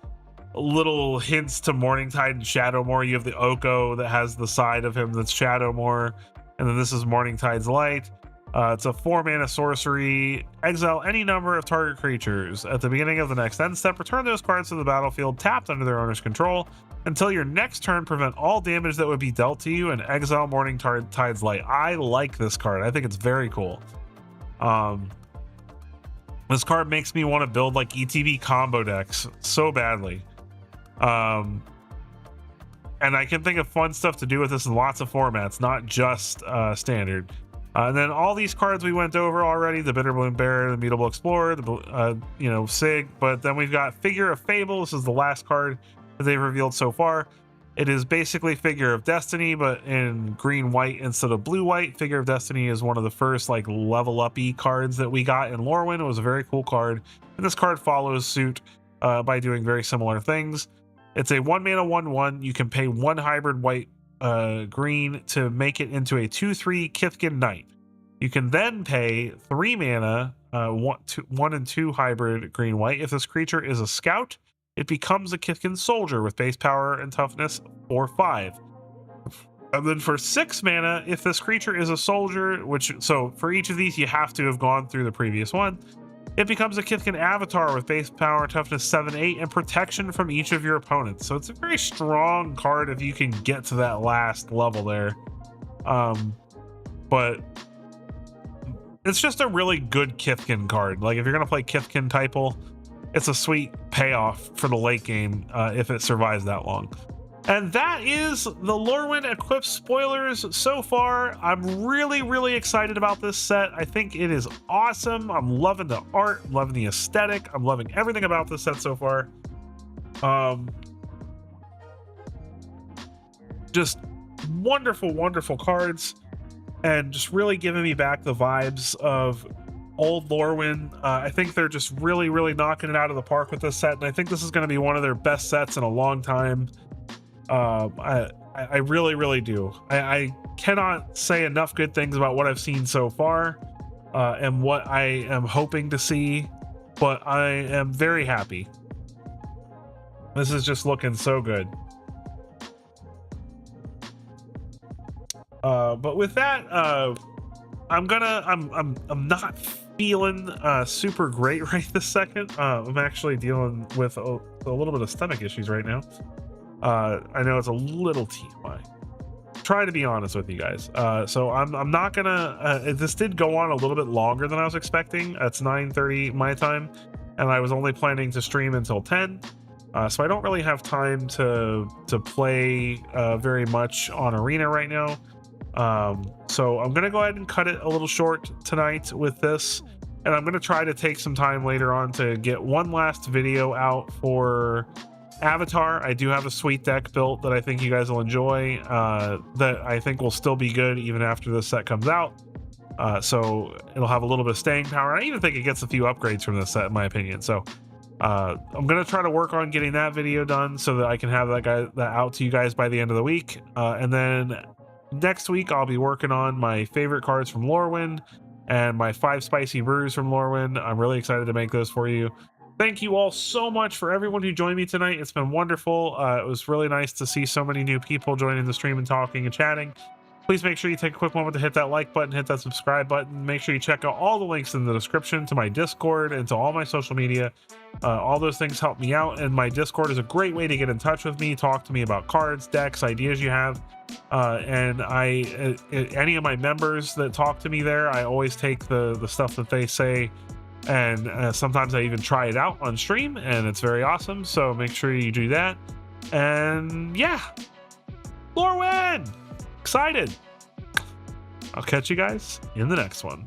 little hints to Morningtide and Shadowmoor. You have the Oko that has the side of him that's Shadowmoor, and then this is Morningtide's Light. It's a 4-mana sorcery. Exile any number of target creatures. At the beginning of the next end step, return those cards to the battlefield tapped under their owner's control. Until your next turn, prevent all damage that would be dealt to you and exile Morningtide's Light. I like this card. I think it's very cool. This card makes me want to build like ETB combo decks so badly. And I can think of fun stuff to do with this in lots of formats, not just standard. And then all these cards we went over already: the Bitterbloom Bear, the Mutable Explorer, the Sig. But then we've got Figure of Fable. This is the last card that they've revealed so far. It is basically Figure of Destiny, but in green-white instead of blue-white. Figure of Destiny is one of the first like level-up-y cards that we got in Lorwyn. It was a very cool card, and this card follows suit by doing very similar things. It's a 1-mana 1/1. You can pay 1 hybrid white green to make it into a 2/3 Kithkin Knight. You can then pay 3 mana 1 and 2 hybrid green white. If this creature is a scout, it becomes a Kithkin Soldier with base power and toughness 4/5. And then for 6 mana, if this creature is a soldier, so for each of these, you have to have gone through the previous one. It becomes a Kithkin avatar with base power, toughness 7/8, and protection from each of your opponents. So it's a very strong card if you can get to that last level there. But it's just a really good Kithkin card. Like if you're going to play Kithkin Typal, it's a sweet payoff for the late game if it survives that long. And that is the Lorwyn Eclipsed spoilers so far. I'm really, really excited about this set. I think it is awesome. I'm loving the art, I'm loving the aesthetic. I'm loving everything about this set so far. Just wonderful, wonderful cards, and just really giving me back the vibes of old Lorwyn. I think they're just really, really knocking it out of the park with this set, and I think this is going to be one of their best sets in a long time. I really, really do. I cannot say enough good things about what I've seen so far, and what I am hoping to see, but I am very happy. This is just looking so good. But with that, I'm not feeling super great right this second. I'm actually dealing with a little bit of stomach issues right now. I know it's a little TMI. Try to be honest with you guys. So I'm not gonna. This did go on a little bit longer than I was expecting. It's 9:30 my time, and I was only planning to stream until 10. So I don't really have time to play very much on Arena right now. So I'm gonna go ahead and cut it a little short tonight with this, and I'm gonna try to take some time later on to get one last video out for Avatar. I do have a sweet deck built that I think you guys will enjoy, that I think will still be good even after this set comes out. So it'll have a little bit of staying power. I even think it gets a few upgrades from this set, in my opinion. So I'm gonna try to work on getting that video done so that I can have that out to you guys by the end of the week. And then next week I'll be working on my favorite cards from Lorwyn and my 5 spicy brews from Lorwyn. I'm really excited to make those for you. Thank you all so much for everyone who joined me tonight. It's been wonderful. It was really nice to see so many new people joining the stream and talking and chatting. Please make sure you take a quick moment to hit that like button, hit that subscribe button. Make sure you check out all the links in the description to my Discord and to all my social media. All those things help me out, and my Discord is a great way to get in touch with me, talk to me about cards, decks, ideas you have. And any of my members that talk to me there, I always take the stuff that they say, and sometimes I even try it out on stream, and it's very awesome. So make sure you do that. And yeah, Lorwyn, excited. I'll catch you guys in the next one.